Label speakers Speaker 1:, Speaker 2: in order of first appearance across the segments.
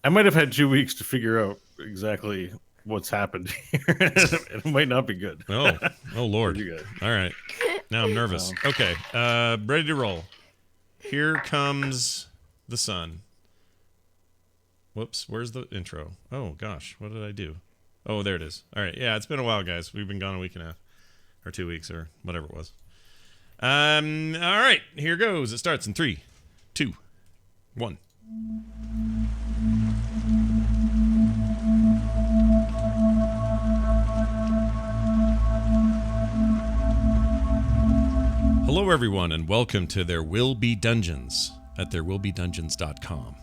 Speaker 1: I might have had 2 weeks to figure out exactly what's happened here. It might not be good.
Speaker 2: Oh Lord.
Speaker 1: You guys.
Speaker 2: All right. Now I'm nervous. Okay. Ready to roll. Here comes the sun. Whoops. Where's the intro? Oh, gosh. What did I do? Oh, there it is. All right. Yeah, it's been a while, guys. We've been gone a week and a half. Or 2 weeks or whatever it was. All right. Here goes. It starts in 3, 2, 1. Hello, everyone, and welcome to There Will Be Dungeons at therewillbedungeons.com.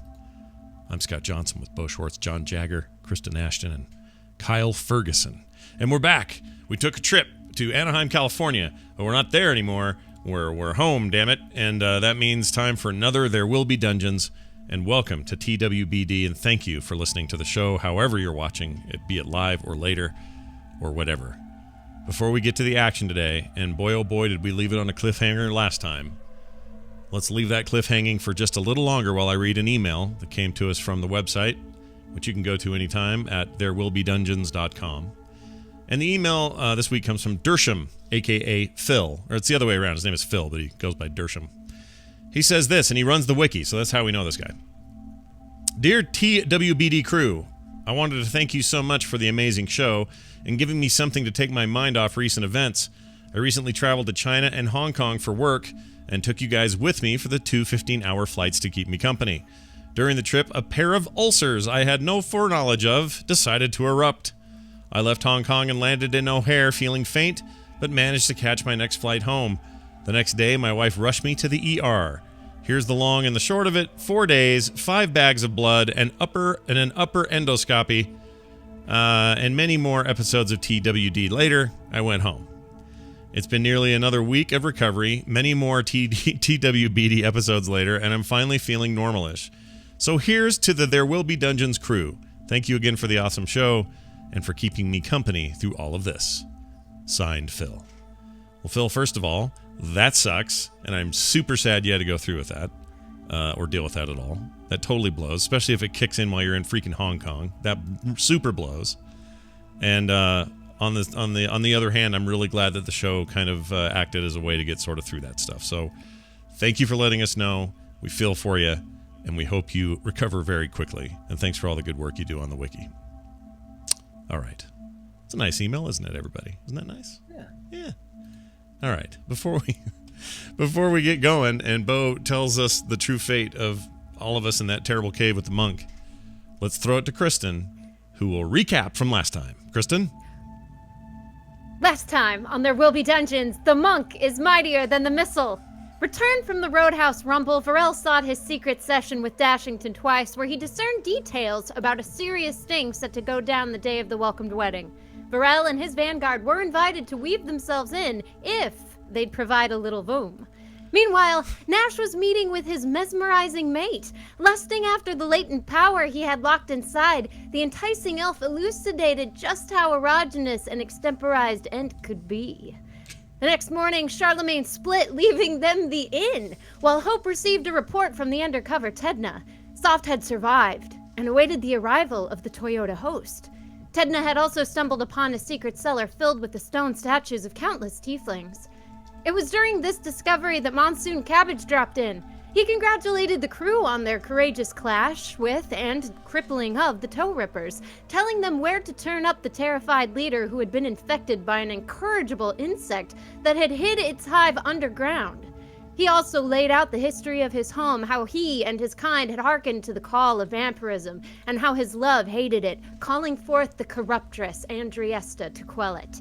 Speaker 2: I'm Scott Johnson with Bo Schwartz, John Jagger, Kristen Ashton, and Kyle Ferguson. And we're back. We took a trip to Anaheim, California, but we're not there anymore. We're home, damn it. And that means time for another There Will Be Dungeons. And welcome to TWBD, and thank you for listening to the show, however you're watching, be it live or later or whatever. Before we get to the action today, and boy oh boy did we leave it on a cliffhanger last time, let's leave that cliffhanging for just a little longer while I read an email that came to us from the website, which you can go to anytime at therewillbedungeons.com. And the email this week comes from Dersham, a.k.a. Phil. Or it's the other way around. His name is Phil, but he goes by Dersham. He says this, and he runs the wiki, so that's how we know this guy. Dear TWBD crew, I wanted to thank you so much for the amazing show and giving me something to take my mind off recent events. I recently traveled to China and Hong Kong for work and took you guys with me for the 2 15-hour flights to keep me company. During the trip, a pair of ulcers I had no foreknowledge of decided to erupt. I left Hong Kong and landed in O'Hare feeling faint, but managed to catch my next flight home. The next day, my wife rushed me to the ER. Here's the long and the short of it: 4 days, 5 bags of blood, an upper endoscopy, and many more episodes of TWD later, I went home. It's been nearly another week of recovery, many more TWBD episodes later, and I'm finally feeling normalish. So here's to the There Will Be Dungeons crew. Thank you again for the awesome show and for keeping me company through all of this. Signed, Phil. Well, Phil, first of all, that sucks, and I'm super sad you had to go through with that, or deal with that at all. That totally blows, especially if it kicks in while you're in freaking Hong Kong. That super blows. And on the other hand, I'm really glad that the show kind of acted as a way to get sort of through that stuff. So thank you for letting us know. We feel for you, and we hope you recover very quickly. And thanks for all the good work you do on the wiki. All right. It's a nice email, isn't it, everybody? Isn't that nice? Yeah. All right. Before we get going and Bo tells us the true fate of all of us in that terrible cave with the monk, let's throw it to Kristen, who will recap from last time. Kristen?
Speaker 3: Last time on There Will Be Dungeons, the monk is mightier than the missile. Returned from the Roadhouse Rumble, Varel sought his secret session with Dashington twice, where he discerned details about a serious sting set to go down the day of the welcomed wedding. Varel and his vanguard were invited to weave themselves in if they'd provide a little room. Meanwhile, Nash was meeting with his mesmerizing mate. Lusting after the latent power he had locked inside, the enticing elf elucidated just how erogenous an extemporized Ent could be. The next morning, Charlemagne split, leaving them the inn, while Hope received a report from the undercover Tedna. Soft had survived and awaited the arrival of the Toyota host. Tedna had also stumbled upon a secret cellar filled with the stone statues of countless tieflings. It was during this discovery that Monsoon Cabbage dropped in. He congratulated the crew on their courageous clash with and crippling of the Toe Rippers, telling them where to turn up the terrified leader who had been infected by an incorrigible insect that had hid its hive underground. He also laid out the history of his home, how he and his kind had hearkened to the call of vampirism, and how his love hated it, calling forth the corruptress Andriesta to quell it.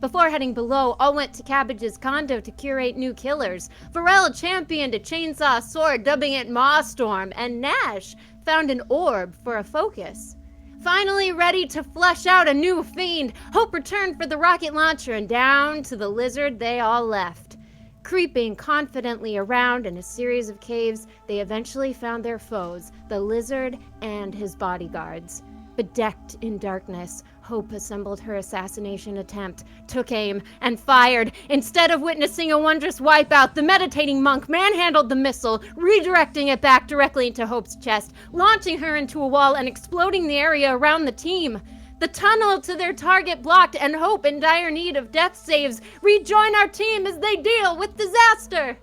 Speaker 3: Before heading below, all went to Cabbage's condo to curate new killers. Varel championed a chainsaw sword, dubbing it Mawstorm, and Nash found an orb for a focus. Finally ready to flush out a new fiend, Hope returned for the rocket launcher, and down to the lizard they all left. Creeping confidently around in a series of caves, they eventually found their foes, the lizard and his bodyguards. Bedecked in darkness, Hope assembled her assassination attempt, took aim, and fired. Instead of witnessing a wondrous wipeout, the meditating monk manhandled the missile, redirecting it back directly into Hope's chest, launching her into a wall and exploding the area around the team. The tunnel to their target blocked, and Hope, in dire need of death saves, rejoin our team as they deal with disaster.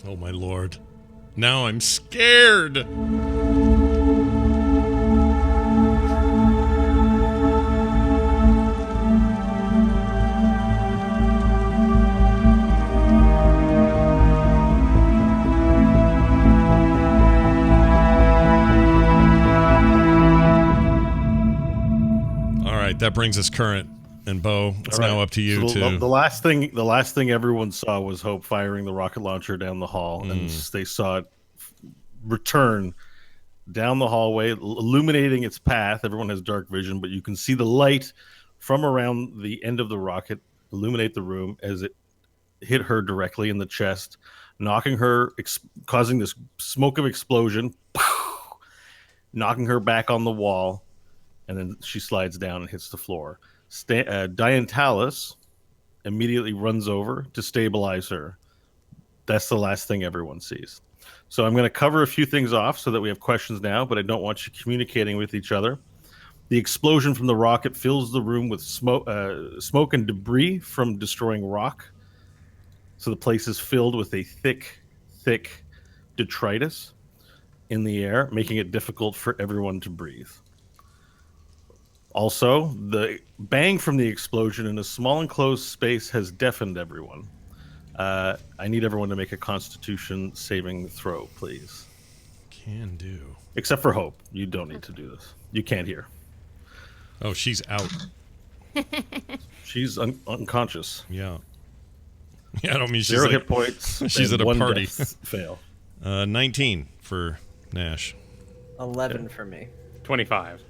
Speaker 2: Oh my lord. Now I'm scared. That brings us current, and Bo, it's now up to you.
Speaker 1: So the last thing everyone saw was Hope firing the rocket launcher down the hall, and they saw it return down the hallway, illuminating its path. Everyone has dark vision, but you can see the light from around the end of the rocket illuminate the room as it hit her directly in the chest, knocking her, causing this smoke of explosion, knocking her back on the wall. And then she slides down and hits the floor. Diantalis immediately runs over to stabilize her. That's the last thing everyone sees. So I'm going to cover a few things off so that we have questions now, but I don't want you communicating with each other. The explosion from the rocket fills the room with smoke and debris from destroying rock. So the place is filled with a thick detritus in the air, making it difficult for everyone to breathe. Also, the bang from the explosion in a small enclosed space has deafened everyone. I need everyone to make a Constitution saving throw, please.
Speaker 2: Can do.
Speaker 1: Except for Hope. You don't need to do this. You can't hear.
Speaker 2: Oh, she's out.
Speaker 1: She's unconscious.
Speaker 2: Yeah. Yeah, I don't mean she's
Speaker 1: 0 hit points.
Speaker 2: She's at a
Speaker 1: one
Speaker 2: party.
Speaker 1: Fail.
Speaker 2: 19 for Nash.
Speaker 4: 11 for me.
Speaker 5: 25.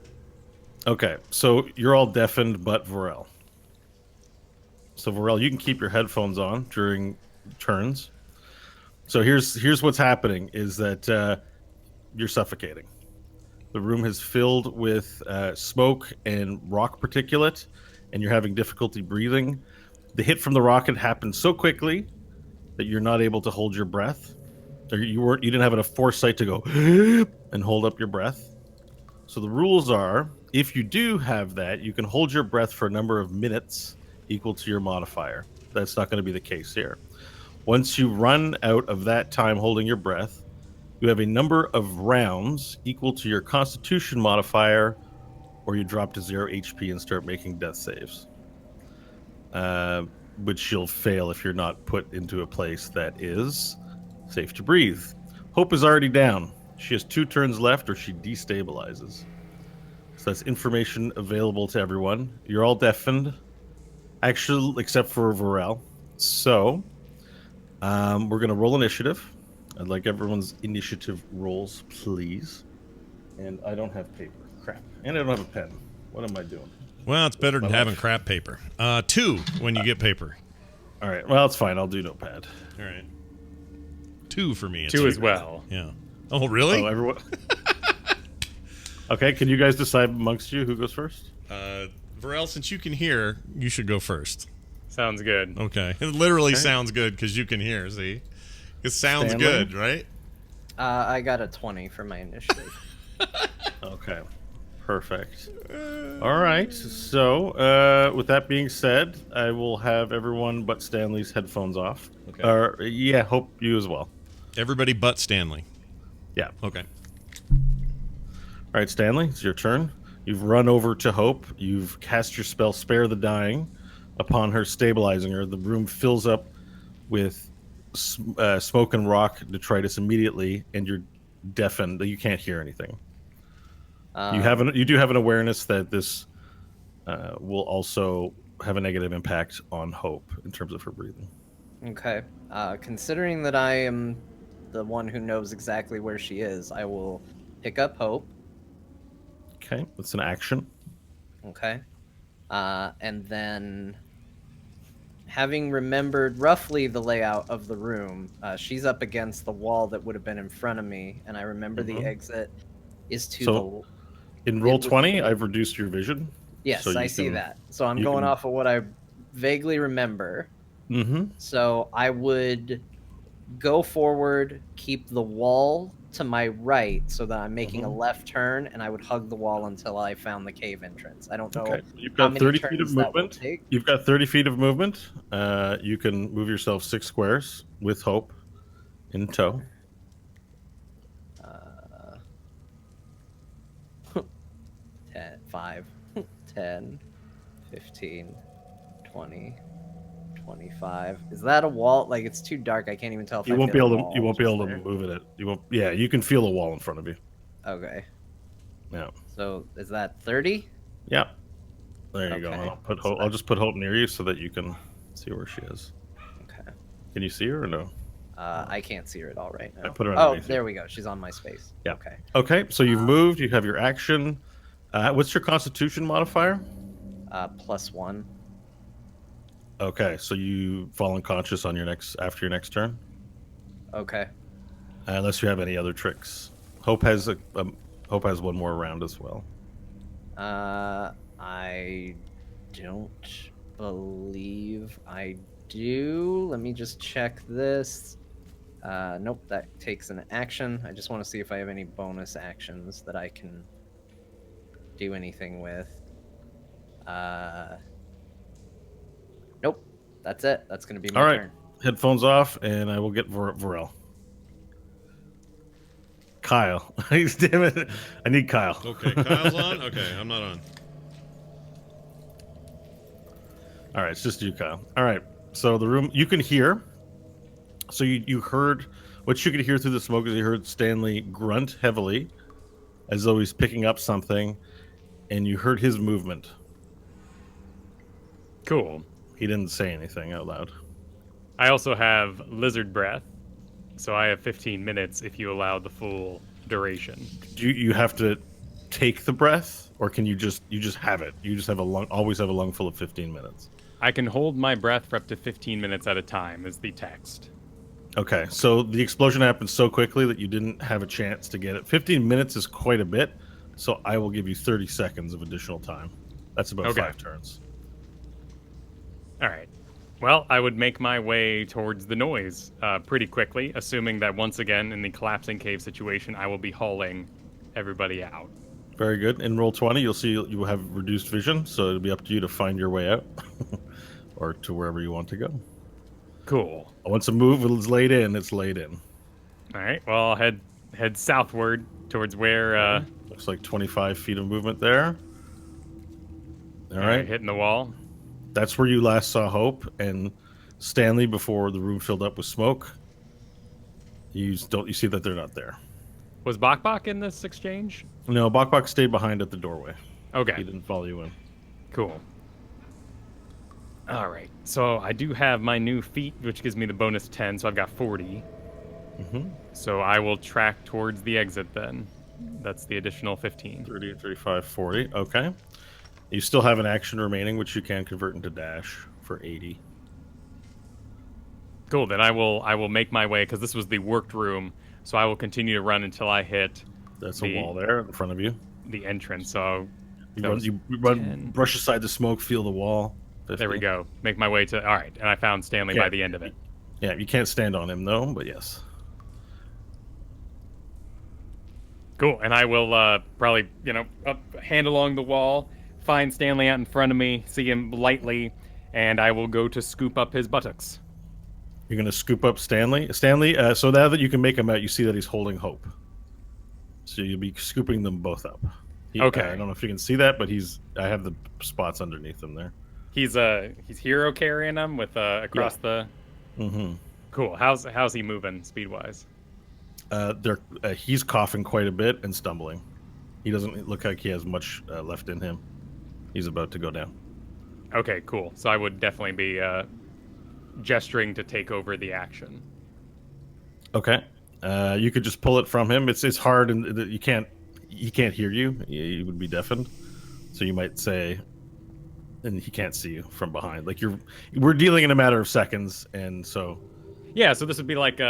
Speaker 1: Okay, so you're all deafened but Vorel. So Vorel, you can keep your headphones on during turns. So here's what's happening is that you're suffocating. The room has filled with smoke and rock particulate, and you're having difficulty breathing. The hit from the rocket happened so quickly that you're not able to hold your breath. Or you didn't have enough foresight to go and hold up your breath. So the rules are, if you do have that, you can hold your breath for a number of minutes equal to your modifier. That's not going to be the case here. Once you run out of that time holding your breath, you have a number of rounds equal to your Constitution modifier, or you drop to 0 HP and start making death saves. Which you'll fail if you're not put into a place that is safe to breathe. Hope is already down. She has 2 turns left, or she destabilizes. So that's information available to everyone. You're all deafened, actually, except for Vorel. So we're going to roll initiative. I'd like everyone's initiative rolls, please. And I don't have paper. Crap. And I don't have a pen. What am I doing?
Speaker 2: Well, it's better than having crap paper. 2 when you get paper.
Speaker 1: All right. Well, it's fine. I'll do notepad.
Speaker 2: All right. 2 for me.
Speaker 5: 2 as well.
Speaker 2: Yeah. Oh, really?
Speaker 1: Oh, everyone. Okay. Can you guys decide amongst you who goes first?
Speaker 2: Vorel, since you can hear, you should go first.
Speaker 5: Sounds good.
Speaker 2: Okay. It literally sounds good because you can hear. See, it sounds
Speaker 1: Stanley?
Speaker 2: good, right?
Speaker 4: I got a 20 for my initiative.
Speaker 1: Okay. Perfect. All right. So, with that being said, I will have everyone but Stanley's headphones off.
Speaker 2: Okay.
Speaker 1: Yeah, Hope you as well.
Speaker 2: Everybody but Stanley.
Speaker 1: Yeah.
Speaker 2: Okay.
Speaker 1: All right, Stanley, it's your turn. You've run over to Hope. You've cast your spell Spare the Dying. Upon her stabilizing her, the room fills up with smoke and rock detritus immediately, and you're deafened. You can't hear anything. You do have an awareness that this will also have a negative impact on Hope in terms of her breathing.
Speaker 4: Okay. Considering that I am the one who knows exactly where she is, I will pick up Hope.
Speaker 1: Okay, that's an action.
Speaker 4: Okay. And then, having remembered roughly the layout of the room, she's up against the wall that would have been in front of me, and I remember the exit is to
Speaker 1: In roll
Speaker 4: It was-
Speaker 1: 20, I've reduced your vision.
Speaker 4: Yes,
Speaker 1: So you
Speaker 4: I see
Speaker 1: can-
Speaker 4: that. So I'm
Speaker 1: you
Speaker 4: going
Speaker 1: can-
Speaker 4: off of what I vaguely remember.
Speaker 1: Mm-hmm.
Speaker 4: So I would go forward, keep the wall to my right so that I'm making a
Speaker 1: Mhm.
Speaker 4: left turn, and I would hug the wall until I found the cave entrance. I don't know
Speaker 1: Okay. You've
Speaker 4: how
Speaker 1: got
Speaker 4: many
Speaker 1: 30 feet of
Speaker 4: turns that will
Speaker 1: movement.
Speaker 4: take.
Speaker 1: You've got 30 feet of movement. You can move yourself 6 squares with Hope in tow.
Speaker 4: 10, 5, 10, 15, 20, 25. Is that a wall? Like, it's too dark. I can't even tell if
Speaker 1: You
Speaker 4: I
Speaker 1: won't
Speaker 4: feel
Speaker 1: be
Speaker 4: a
Speaker 1: able to.
Speaker 4: wall
Speaker 1: You won't be
Speaker 4: just
Speaker 1: able to
Speaker 4: there.
Speaker 1: move it. You won't. Yeah, you can feel a wall in front of you.
Speaker 4: Okay.
Speaker 1: Yeah.
Speaker 4: So is that 30?
Speaker 1: Yeah. There you go.
Speaker 4: Okay.
Speaker 1: And I'll put
Speaker 4: So
Speaker 1: Hope. I'll just put Hope near you so that you can see where she is.
Speaker 4: Okay.
Speaker 1: Can you see her or no?
Speaker 4: I can't see her at all right now.
Speaker 1: I put her
Speaker 4: Oh,
Speaker 1: underneath you.
Speaker 4: there we go. She's on my space.
Speaker 1: Yeah.
Speaker 4: Okay.
Speaker 1: Okay. So you've moved. You have your action. What's your Constitution modifier?
Speaker 4: +1.
Speaker 1: Okay. So you fall unconscious on your after your next turn,
Speaker 4: Okay.
Speaker 1: unless you have any other tricks. Hope has Hope has one more round as well.
Speaker 4: I don't believe I do. Let me just check this. Nope, that takes an action. I just want to see if I have any bonus actions that I can do anything with. Nope, that's it. That's going to be my
Speaker 1: All right.
Speaker 4: turn.
Speaker 1: Headphones off, and I will get Varel. Kyle. Damn it. I need Kyle.
Speaker 2: Okay, Kyle's on? Okay, I'm not on.
Speaker 1: All right, it's just you, Kyle. All right. So the room you can hear. So you heard what you could hear through the smoke is you heard Stanley grunt heavily, as though he's picking up something, and you heard his movement.
Speaker 5: Cool.
Speaker 1: He didn't say anything out loud.
Speaker 5: I also have lizard breath, so I have 15 minutes if you allow the full duration.
Speaker 1: Do you have to take the breath, or can you just have it? You just have always have a lung full of 15 minutes.
Speaker 5: I can hold my breath for up to 15 minutes at a time, is the text.
Speaker 1: Okay, so the explosion happened so quickly that you didn't have a chance to get it. 15 minutes is quite a bit, so I will give you 30 seconds of additional time. That's about
Speaker 5: Okay.
Speaker 1: 5 turns.
Speaker 5: All right. Well, I would make my way towards the noise pretty quickly, assuming that once again, in the collapsing cave situation, I will be hauling everybody out.
Speaker 1: Very good. In roll 20, you'll see you will have reduced vision, so it'll be up to you to find your way out, or to wherever you want to go.
Speaker 5: Cool.
Speaker 1: Once a move is laid in, it's laid in.
Speaker 5: All right. Well, I'll head southward towards where.
Speaker 1: Looks like 25 feet of movement there. All right.
Speaker 5: Hitting the wall.
Speaker 1: That's where you last saw Hope and Stanley before the room filled up with smoke. You see that they're not there.
Speaker 5: Was Bok Bok in this exchange?
Speaker 1: No, Bok Bok stayed behind at the doorway. He
Speaker 5: Okay.
Speaker 1: didn't follow you in.
Speaker 5: Cool. All right. So I do have my new feat, which gives me the bonus 10, so I've got 40.
Speaker 1: Mm-hmm.
Speaker 5: So I will track towards the exit then. That's the additional 15.
Speaker 1: 30, 35, 40. Okay. You still have an action remaining, which you can convert into dash for 80.
Speaker 5: Cool. Then I will make my way because this was the worked room. So I will continue to run until I hit
Speaker 1: That's
Speaker 5: The-
Speaker 1: a wall there in front of you.
Speaker 5: the entrance. So
Speaker 1: You
Speaker 5: that
Speaker 1: run,
Speaker 5: was
Speaker 1: you run
Speaker 5: 10.
Speaker 1: brush aside the smoke, feel the wall. 50.
Speaker 5: there we go. Make my way to. All right. And I found Stanley by
Speaker 1: Yeah.
Speaker 5: the end of it.
Speaker 1: Yeah, you can't stand on him though, but yes.
Speaker 5: Cool. And I will probably, hand along the wall, find Stanley out in front of me, see him lightly, and I will go to scoop up his buttocks.
Speaker 1: You're gonna scoop up Stanley. Stanley. So now that you can make him out, you see that he's holding Hope. So you'll be scooping them both up.
Speaker 5: Okay.
Speaker 1: I don't know if you can see that, but I have the spots underneath him there.
Speaker 5: He's hero carrying him with across the.
Speaker 1: Mm-hmm.
Speaker 5: Cool. How's he moving speed wise?
Speaker 1: He's coughing quite a bit and stumbling. He doesn't look like he has much left in him. He's about to go down.
Speaker 5: Okay. Cool. So I would definitely be gesturing to take over the action.
Speaker 1: Okay. You could just pull it from him. It's hard, and he can't hear you. He would be deafened. So you might say, and he can't see you from behind. Like we're dealing in a matter of seconds, and so
Speaker 5: Yeah. So this would be like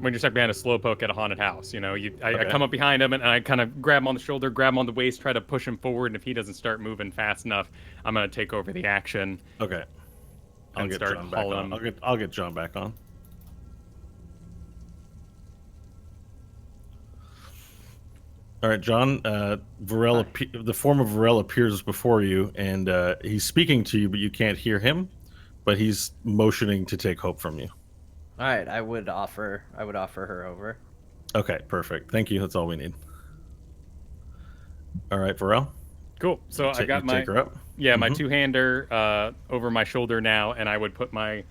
Speaker 5: when you're stuck behind a slowpoke at a haunted house. You know, I
Speaker 1: Okay.
Speaker 5: come up behind him and I kind of grab him on the shoulder, grab him on the waist, try to push him forward. And if he doesn't start moving fast enough, I'm gonna take over the action.
Speaker 1: Okay. I'll
Speaker 5: And
Speaker 1: get
Speaker 5: start
Speaker 1: John back
Speaker 5: hauling
Speaker 1: on.
Speaker 5: him.
Speaker 1: I'll get John back on. All right, John. Varel, the form of Varel appears before you, and he's speaking to you, but you can't hear him. But he's motioning to take Hope from you.
Speaker 4: All right, I would offer her over.
Speaker 1: Okay, perfect. Thank you. That's all we need. All right, Varel.
Speaker 5: Cool. So I got my
Speaker 1: take her up.
Speaker 5: my two-hander over my shoulder now, and I would put my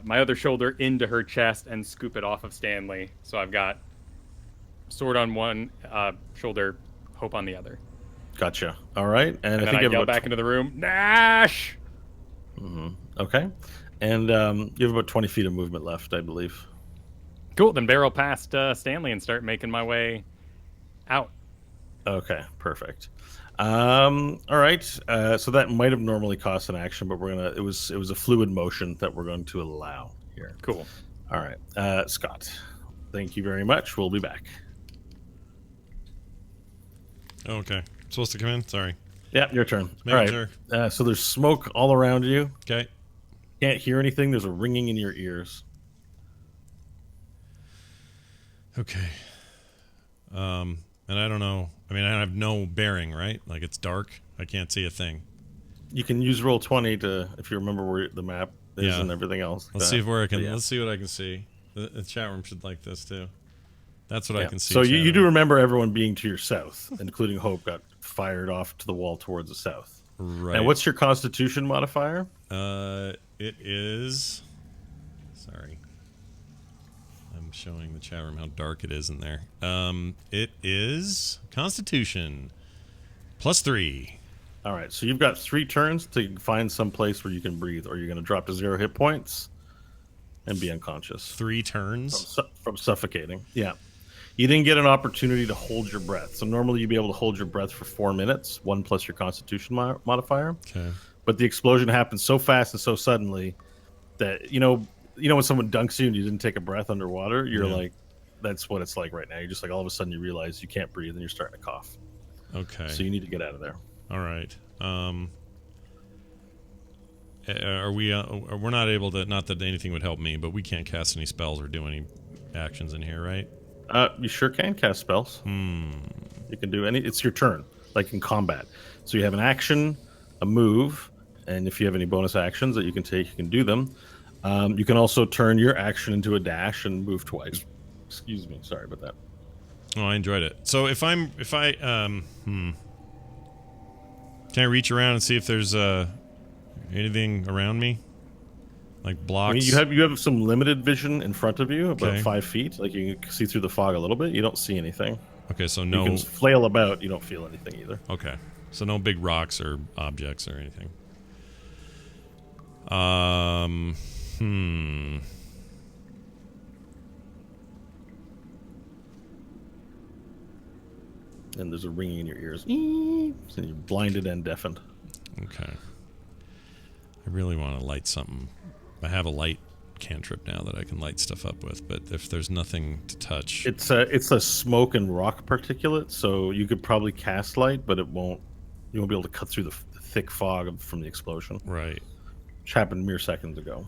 Speaker 5: my other shoulder into her chest and scoop it off of Stanley. So I've got sword on one shoulder, Hope on the other.
Speaker 1: Gotcha. All right, and
Speaker 5: And
Speaker 1: I
Speaker 5: then I
Speaker 1: think you
Speaker 5: yell
Speaker 1: have
Speaker 5: back into the room, Nash!
Speaker 1: okay, and you have about 20 feet of movement left, I believe.
Speaker 5: Cool. Then barrel past Stanley and start making my way out.
Speaker 1: Okay, perfect. All right. So that might have normally cost an action, but it was a fluid motion that we're going to allow here.
Speaker 5: Cool.
Speaker 1: All right, Scott. Thank you very much. We'll be back.
Speaker 2: Okay. Supposed to come in? Sorry.
Speaker 1: Yeah, your turn.
Speaker 2: Making
Speaker 1: All right.
Speaker 2: sure.
Speaker 1: So there's smoke all around you.
Speaker 2: Okay.
Speaker 1: Can't hear anything. There's a ringing in your ears.
Speaker 2: Okay. And I don't know. I mean, I have no bearing, right? Like, it's dark. I can't see a thing.
Speaker 1: You can use roll 20 to, if you remember where the map is
Speaker 2: Yeah.
Speaker 1: and everything else.
Speaker 2: Let's see where I can.
Speaker 1: Yeah.
Speaker 2: Let's see what I can see. The chat room should like this too. That's what I
Speaker 1: Yeah.
Speaker 2: can see.
Speaker 1: So
Speaker 2: chat
Speaker 1: you do
Speaker 2: room.
Speaker 1: remember everyone being to your south, including Hope got fired off to the wall towards the south.
Speaker 2: Right.
Speaker 1: And what's your Constitution modifier?
Speaker 2: It is. Sorry. I'm showing the chat room how dark it is in there. It is Constitution +3.
Speaker 1: All right, so you've got 3 turns to find some place where you can breathe, or you're going to drop to 0 hit points and be unconscious
Speaker 2: 3 turns.
Speaker 1: from suffocating. Yeah. You didn't get an opportunity to hold your breath. So normally you'd be able to hold your breath for 4 minutes, 1 plus your Constitution modifier.
Speaker 2: Okay.
Speaker 1: But the explosion happened so fast and so suddenly that, you know when someone dunks you and you didn't take a breath underwater, you're
Speaker 2: Yeah.
Speaker 1: like, that's what it's like right now. You're just like, all of a sudden you realize you can't breathe and you're starting to cough.
Speaker 2: Okay.
Speaker 1: So you need to get out of there.
Speaker 2: All right. Are we? We're not able to. Not that anything would help me, but we can't cast any spells or do any actions in here, right?
Speaker 1: You sure can cast spells. You can do any. It's your turn, like in combat. So you have an action, a move, and if you have any bonus actions that you can take, you can do them. You can also turn your action into a dash and move twice. Excuse me. Sorry about that.
Speaker 2: Oh, I enjoyed it. So if I can I reach around and see if there's anything around me, like blocks?
Speaker 1: I mean, you have some limited vision in front of you, about
Speaker 2: Okay.
Speaker 1: 5 feet. Like you can see through the fog a little bit. You don't see anything.
Speaker 2: Okay, so
Speaker 1: You
Speaker 2: no.
Speaker 1: can flail about. You don't feel anything either.
Speaker 2: Okay, so no big rocks or objects or anything.
Speaker 1: And there's a ringing in your ears. And you're blinded and deafened.
Speaker 2: Okay. I really want to light something. I have a light cantrip now that I can light stuff up with, but if there's nothing to touch,
Speaker 1: It's a smoke and rock particulate, so you could probably cast light, but you won't be able to cut through the thick fog from the explosion,
Speaker 2: right?
Speaker 1: which happened mere seconds ago.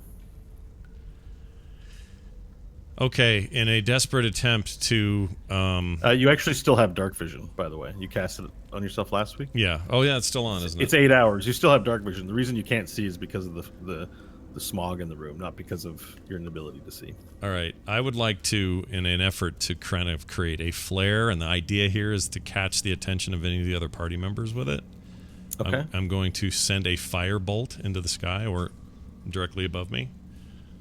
Speaker 2: Okay, in a desperate attempt to,
Speaker 1: You actually still have dark vision, by the way. You cast it on yourself last week.
Speaker 2: yeah. Oh yeah, it's still on, isn't
Speaker 1: It's
Speaker 2: it?
Speaker 1: 8 hours. You still have dark vision. The reason you can't see is because of the smog in the room, not because of your inability to see.
Speaker 2: All right. I would like to, in an effort to kind of create a flare, and the idea here is to catch the attention of any of the other party members with it.
Speaker 1: Okay.
Speaker 2: I'm going to send a fire bolt into the sky or directly above me.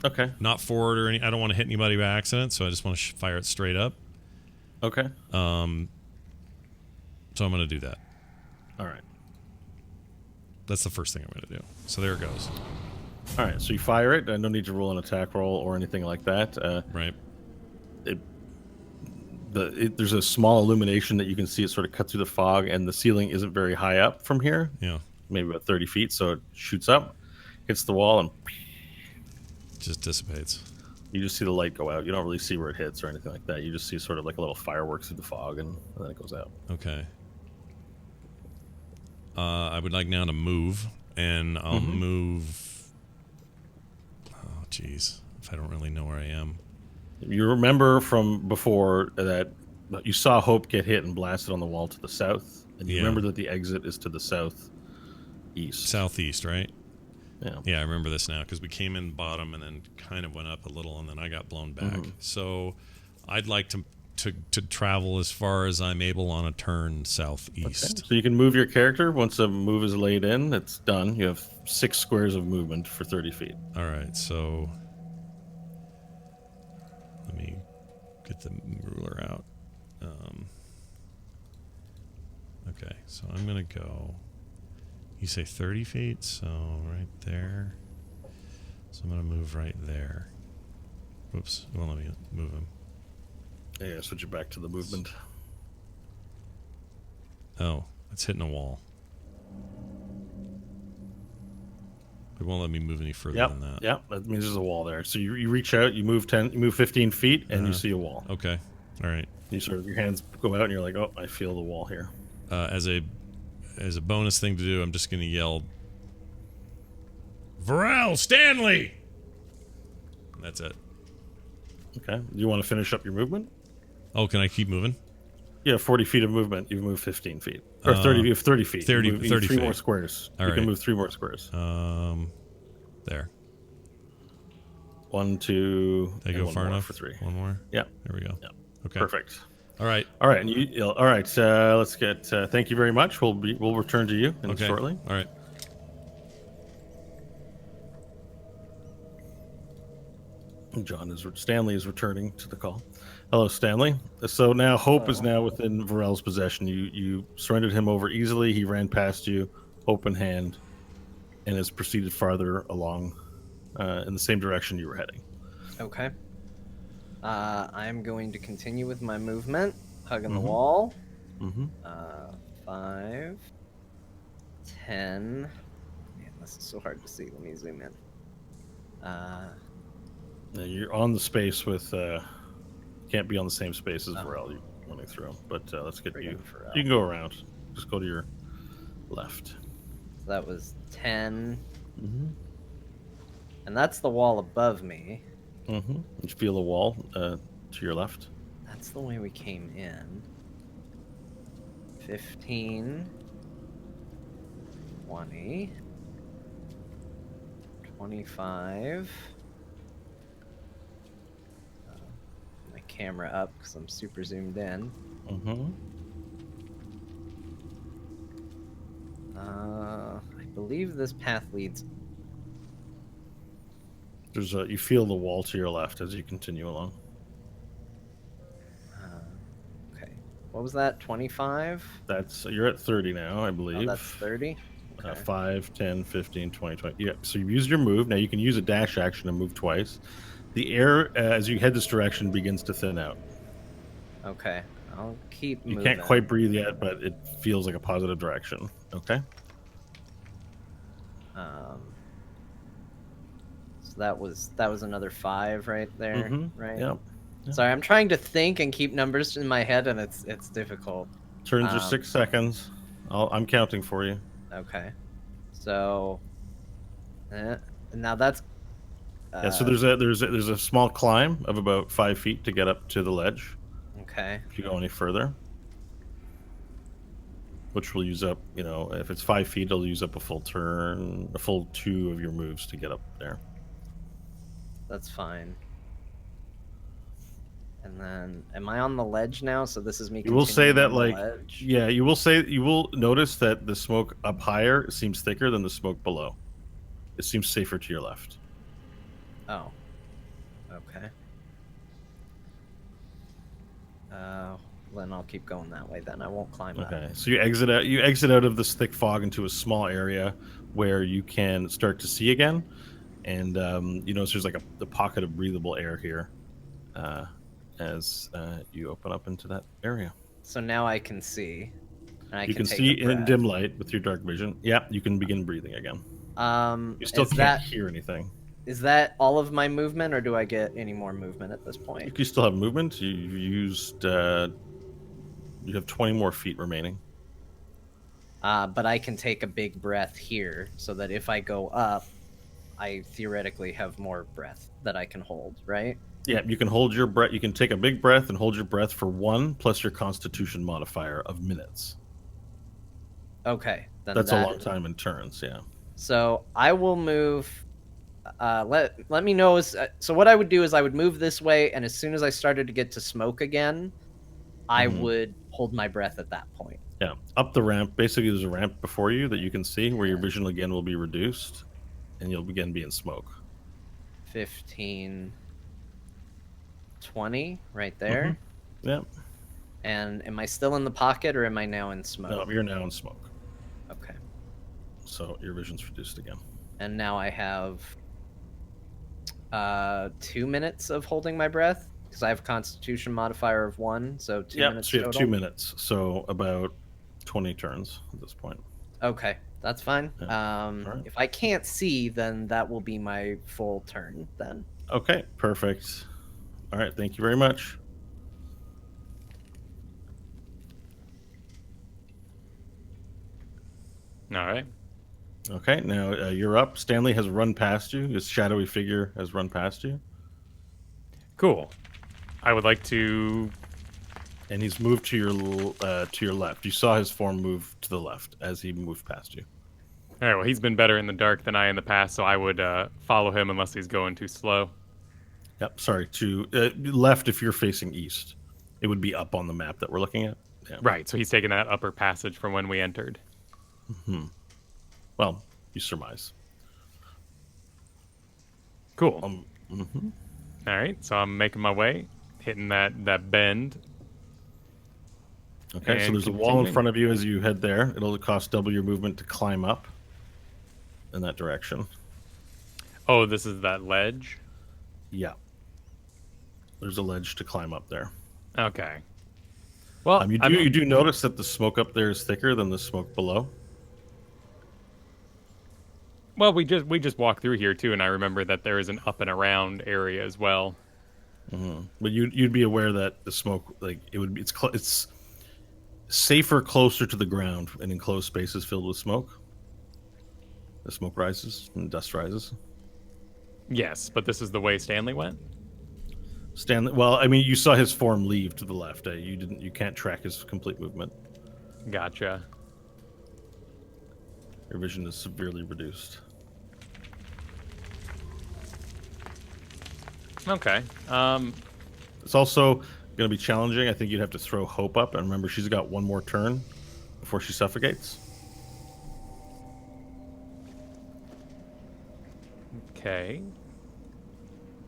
Speaker 1: Okay.
Speaker 2: Not forward or any. I don't want to hit anybody by accident, so I just want to fire it straight up.
Speaker 1: Okay.
Speaker 2: So I'm going to do that.
Speaker 1: All right.
Speaker 2: That's the first thing I'm going to do. So there it goes.
Speaker 1: All right. So you fire it. No need to roll an attack roll or anything like that.
Speaker 2: Right.
Speaker 1: There's a small illumination that you can see. It sort of cut through the fog, and the ceiling isn't very high up from here.
Speaker 2: Yeah.
Speaker 1: Maybe about 30 feet. So it shoots up, hits the wall, and
Speaker 2: Just dissipates.
Speaker 1: You just see the light go out. You don't really see where it hits or anything like that. You just see sort of like a little fireworks through the fog, and then it goes out.
Speaker 2: Okay. I would like now to move, and I'll move. Oh, jeez. If I don't really know where I am.
Speaker 1: You remember from before that you saw Hope get hit and blasted on the wall to the south, and you remember that the exit is to the southeast.
Speaker 2: Southeast, right?
Speaker 1: Yeah.
Speaker 2: Yeah, I remember this now because we came in bottom and then kind of went up a little, and then I got blown back. So I'd like to travel as far as I'm able on a turn southeast.
Speaker 1: Okay. So you can move your character. Once a move is laid in, it's done. You have 6 squares of movement for 30 feet.
Speaker 2: All right, so let me get the ruler out. Okay, so I'm going to go... You say 30 feet, so right there. So I'm going to move right there. Whoops, it won't let me move him.
Speaker 1: Yeah, switch it back to the movement.
Speaker 2: Oh, it's hitting a wall. It won't let me move any further than that.
Speaker 1: Yep, that means there's a wall there. So you reach out, you move 15 feet, and you see a wall.
Speaker 2: Okay, all right.
Speaker 1: You sort of, your hands go out, and you're like, oh, I feel the wall here.
Speaker 2: As a bonus thing to do, I'm just going to yell, Varel, Stanley! And that's it.
Speaker 1: Okay. Do you want to finish up your movement?
Speaker 2: Oh, can I keep moving?
Speaker 1: Yeah, 40 feet of movement. You've moved 15 feet. Or 30, you have 30 feet.
Speaker 2: 30
Speaker 1: you move
Speaker 2: 30
Speaker 1: 3
Speaker 2: feet.
Speaker 1: more squares.
Speaker 2: All
Speaker 1: you
Speaker 2: right.
Speaker 1: can move 3 more squares.
Speaker 2: There.
Speaker 1: 1, 2,
Speaker 2: Did I
Speaker 1: and
Speaker 2: go
Speaker 1: 1
Speaker 2: far
Speaker 1: more
Speaker 2: enough?
Speaker 1: for 3.
Speaker 2: One more?
Speaker 1: Yeah.
Speaker 2: There we go.
Speaker 1: Yeah.
Speaker 2: Okay.
Speaker 1: Perfect.
Speaker 2: All right.
Speaker 1: All right, and all right. Let's get. Thank you very much. We'll return to you shortly.
Speaker 2: All right.
Speaker 1: Stanley is returning to the call. Hello, Stanley. So now Hope is now within Varel's possession. You surrendered him over easily. He ran past you, open hand, and has proceeded farther along in the same direction you were heading.
Speaker 4: Okay. I'm going to continue with my movement, hugging the wall. 5, 10. Man, this is so hard to see. Let me zoom in.
Speaker 1: Now you're on the space with. Can't be on the same space as Varel. You're running through, but let's get you. You can go around. Just go to your left.
Speaker 4: So that was 10. And that's the wall above me.
Speaker 1: You feel the wall to your left.
Speaker 4: That's the way we came in. 15. 20. 25. My camera up because I'm super zoomed in. I believe this path leads.
Speaker 1: There's you feel the wall to your left as you continue along.
Speaker 4: Okay. What was that? 25?
Speaker 1: You're at 30 now, I believe.
Speaker 4: Oh, that's 30? Okay.
Speaker 1: 5, 10, 15, 20, 20. Yeah, so you've used your move. Now you can use a dash action to move twice. The air, as you head this direction, begins to thin out.
Speaker 4: Okay. I'll keep moving.
Speaker 1: You can't quite breathe yet, but it feels like a positive direction. Okay?
Speaker 4: So that was another 5 right there, right?
Speaker 1: Yeah.
Speaker 4: Sorry, I'm trying to think and keep numbers in my head, and it's difficult.
Speaker 1: Turns are 6 seconds. I'm counting for you.
Speaker 4: Okay. So, now that's.
Speaker 1: Yeah. So there's a small climb of about 5 feet to get up to the ledge.
Speaker 4: Okay.
Speaker 1: If you go any further, which will use up, if it's 5 feet, it'll use up a full 2 of your moves to get up there.
Speaker 4: That's fine. And then, am I on the ledge now? So this is me.
Speaker 1: You will say that,
Speaker 4: on the ledge?
Speaker 1: yeah, you will notice that the smoke up higher seems thicker than the smoke below. It seems safer to your left.
Speaker 4: Oh. Okay. Then I'll keep going that way. Then I won't climb that.
Speaker 1: Okay. So you exit out of this thick fog into a small area where you can start to see again, and you notice there's like a pocket of breathable air here, as you open up into that area.
Speaker 4: So now I can see. And
Speaker 1: you can see in dim light with your dark vision. Yeah, you can begin breathing again. You still can't hear anything.
Speaker 4: Is that all of my movement, or do I get any more movement at this point?
Speaker 1: You still have movement. You used. You have 20 more feet remaining.
Speaker 4: But I can take a big breath here, so that if I go up, I theoretically have more breath that I can hold, right?
Speaker 1: Yeah, you can hold your breath. You can take a big breath and hold your breath for 1 plus your Constitution modifier of minutes.
Speaker 4: Okay, then
Speaker 1: That's a long time in turns. Yeah.
Speaker 4: So I will move. Let me know. So what I would do is I would move this way, and as soon as I started to get to smoke again, I would hold my breath at that point.
Speaker 1: Yeah, up the ramp. Basically, there's a ramp before you that you can see where your vision again will be reduced, and you'll again be in smoke.
Speaker 4: 15, 20, right there.
Speaker 1: Yeah.
Speaker 4: And am I still in the pocket, or am I now in smoke?
Speaker 1: No, you're now in smoke.
Speaker 4: Okay.
Speaker 1: So your vision's reduced again.
Speaker 4: And now I have 2 minutes of holding my breath, because I have Constitution modifier of 1, so 2 minutes
Speaker 1: so you have
Speaker 4: total.
Speaker 1: 2 minutes. So about 20 turns at this point.
Speaker 4: Okay, that's fine.
Speaker 1: right.
Speaker 4: If I can't see, then that will be my full turn then.
Speaker 1: Okay, perfect. All right, thank you very much.
Speaker 5: All right.
Speaker 1: Okay, now you're up. Stanley has run past you. His shadowy figure has run past you.
Speaker 5: Cool. I would like to.
Speaker 1: And he's moved to your left. You saw his form move to the left as he moved past you.
Speaker 5: All right. Well, he's been better in the dark than I in the past, so I would follow him unless he's going too slow.
Speaker 1: Yep, sorry. To left if you're facing east. It would be up on the map that we're looking at. Yeah.
Speaker 5: Right. So he's taking that upper passage from when we entered.
Speaker 1: Well, you surmise.
Speaker 5: Cool. All right. So I'm making my way, hitting that bend.
Speaker 1: Okay, so
Speaker 5: And
Speaker 1: there's a wall in front of you as you head there. It'll cost double your movement to climb up in that direction.
Speaker 5: Oh, this is that ledge?
Speaker 1: Yeah. There's a ledge to climb up there.
Speaker 5: Okay. Well,
Speaker 1: You do notice that the smoke up there is thicker than the smoke below.
Speaker 5: Well, we just walked through here too, and I remember that there is an up and around area as well.
Speaker 1: But you'd be aware that the smoke, like it's safer closer to the ground in enclosed spaces filled with smoke. The smoke rises and dust rises.
Speaker 5: Yes, but this is the way Stanley went.
Speaker 1: Stanley, well, I mean, you saw his form leave to the left. You can't track his complete movement.
Speaker 5: Gotcha.
Speaker 1: Your vision is severely reduced.
Speaker 5: Okay.
Speaker 1: It's also going to be challenging. I think you'd have to throw Hope up, and remember, she's got 1 more turn before she suffocates.
Speaker 5: Okay.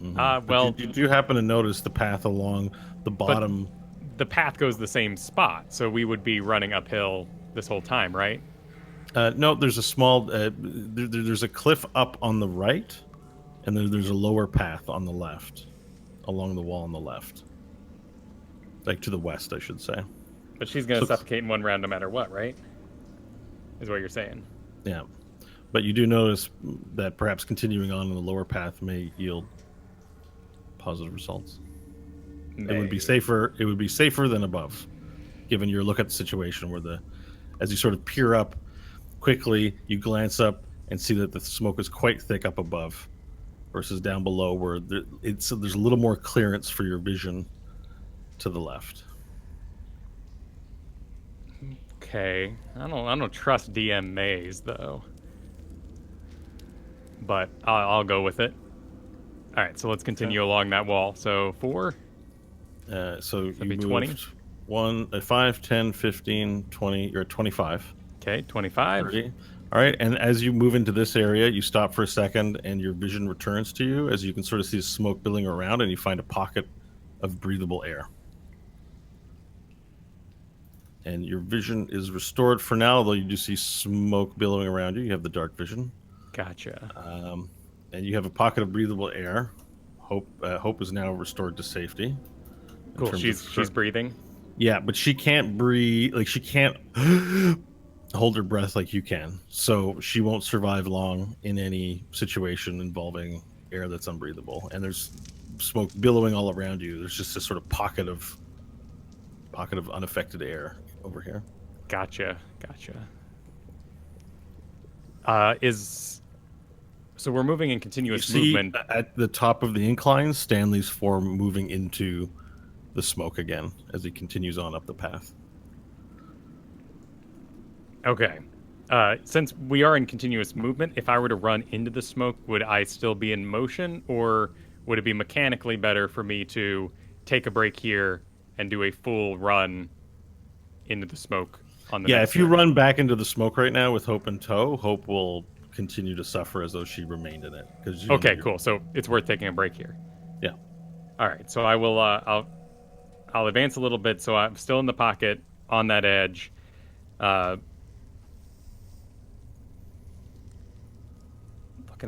Speaker 1: Well, you do happen to notice the path along the bottom.
Speaker 5: The path goes the same spot, so we would be running uphill this whole time, right?
Speaker 1: No, there's a small. There's a cliff up on the right, and there's a lower path on the left, along the wall on the left, like to the west, I should say.
Speaker 5: But she's gonna suffocate in 1 round no matter what, right? Is what you're saying.
Speaker 1: Yeah, but you do notice that perhaps continuing on in the lower path may yield positive results. It would be safer. It would be safer than above, given your look at the situation where as you sort of peer up quickly, you glance up and see that the smoke is quite thick up above, versus down below where there's a little more clearance for your vision to the left.
Speaker 5: Okay. I don't trust DM Maze though. But I'll go with it. All right, so let's continue along that wall. So 4.
Speaker 1: So you
Speaker 5: be
Speaker 1: moved
Speaker 5: 20?
Speaker 1: 5, 10, 15, 20. You're at 25.
Speaker 5: Okay, 25.
Speaker 1: 30. All right, and as you move into this area, you stop for a second, and your vision returns to you as you can sort of see the smoke billowing around, and you find a pocket of breathable air. And your vision is restored for now, although you do see smoke billowing around you. You have the dark vision.
Speaker 5: Gotcha.
Speaker 1: And you have a pocket of breathable air. Hope is now restored to safety.
Speaker 5: Cool. She's breathing.
Speaker 1: Yeah, but she can't breathe. Like, she can't hold her breath like you can. So she won't survive long in any situation involving air that's unbreathable, and there's smoke billowing all around you. There's just this sort of pocket of unaffected air over here.
Speaker 5: Gotcha. So we're moving in continuous
Speaker 1: You see
Speaker 5: movement.
Speaker 1: at the top of the incline Stanley's form moving into the smoke again as he continues on up the path.
Speaker 5: Okay. Since we are in continuous movement, if I were to run into the smoke, would I still be in motion, or would it be mechanically better for me to take a break here and do a full run into the smoke on the
Speaker 1: Yeah,
Speaker 5: next
Speaker 1: if you
Speaker 5: turn?
Speaker 1: run back into the smoke right now with Hope in tow, Hope will continue to suffer as though she remained in it.
Speaker 5: Okay, cool. So it's worth taking a break here.
Speaker 1: Yeah.
Speaker 5: All right. So I will. I'll advance a little bit, so I'm still in the pocket on that edge. Looking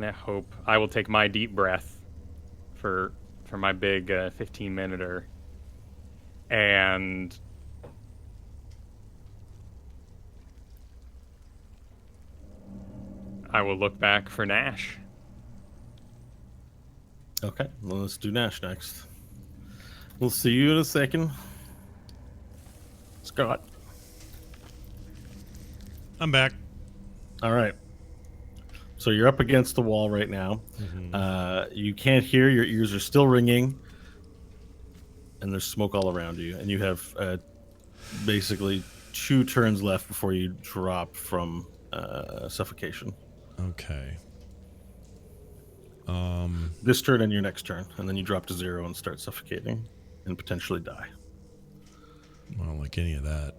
Speaker 5: at Hope, I will take my deep breath for my big 15-minuter, and I will look back for Nash.
Speaker 1: Okay, well, let's do Nash next. We'll see you in a second. Scott.
Speaker 2: I'm back.
Speaker 1: All right. So you're up against the wall right now. You can't hear. Your ears are still ringing. And there's smoke all around you. And you have basically 2 turns left before you drop from suffocation.
Speaker 2: Okay.
Speaker 1: This turn and your next turn. And then you drop to 0 and start suffocating. And potentially die.
Speaker 2: I don't like any of that.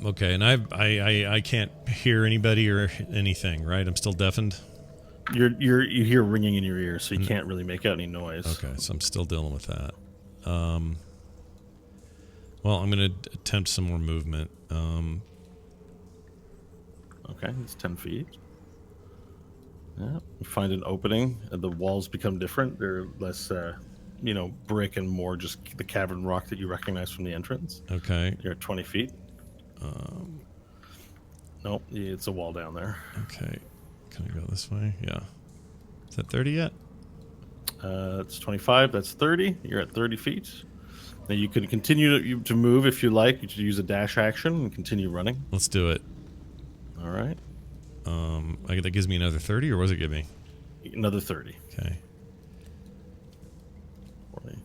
Speaker 2: Okay, and I can't hear anybody or anything, right? I'm still deafened.
Speaker 1: You hear ringing in your ears, so you can't really make out any noise.
Speaker 2: Okay, so I'm still dealing with that. Well, I'm gonna attempt some more movement.
Speaker 1: Okay, it's 10 feet. Yeah, you find an opening. The walls become different. They're less, brick and more just the cavern rock that you recognize from the entrance.
Speaker 2: Okay.
Speaker 1: You're at 20 feet. Nope, it's a wall down there.
Speaker 2: Okay. Can I go this way? Yeah. Is that 30 yet?
Speaker 1: It's 25. That's 30. You're at 30 feet. Now you can continue to move if you like. You could use a dash action and continue running.
Speaker 2: Let's do it.
Speaker 1: All right.
Speaker 2: That gives me another 30, or what does it give me?
Speaker 1: Another 30.
Speaker 2: Okay.
Speaker 1: 40.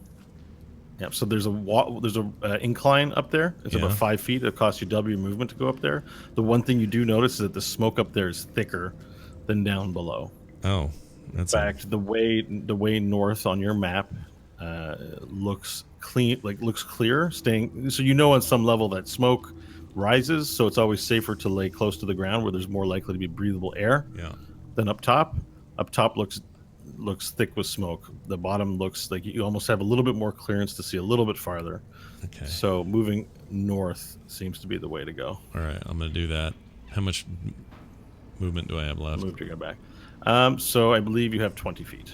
Speaker 1: Yep. So there's a incline up there. It's about 5 feet. It costs you W movement to go up there. The one thing you do notice is that the smoke up there is thicker than down below.
Speaker 2: Oh, that's
Speaker 1: In fact, the way north on your map looks clean, looks clear. So you know on some level that smoke rises, so it's always safer to lay close to the ground where there's more likely to be breathable air.
Speaker 2: Yeah.
Speaker 1: Than up top. Up top looks thick with smoke. The bottom looks like you almost have a little bit more clearance to see a little bit farther.
Speaker 2: Okay.
Speaker 1: So moving north seems to be the way to go.
Speaker 2: All right, I'm gonna do that. How much movement do I have left?
Speaker 1: Move to go back. So I believe you have 20 feet.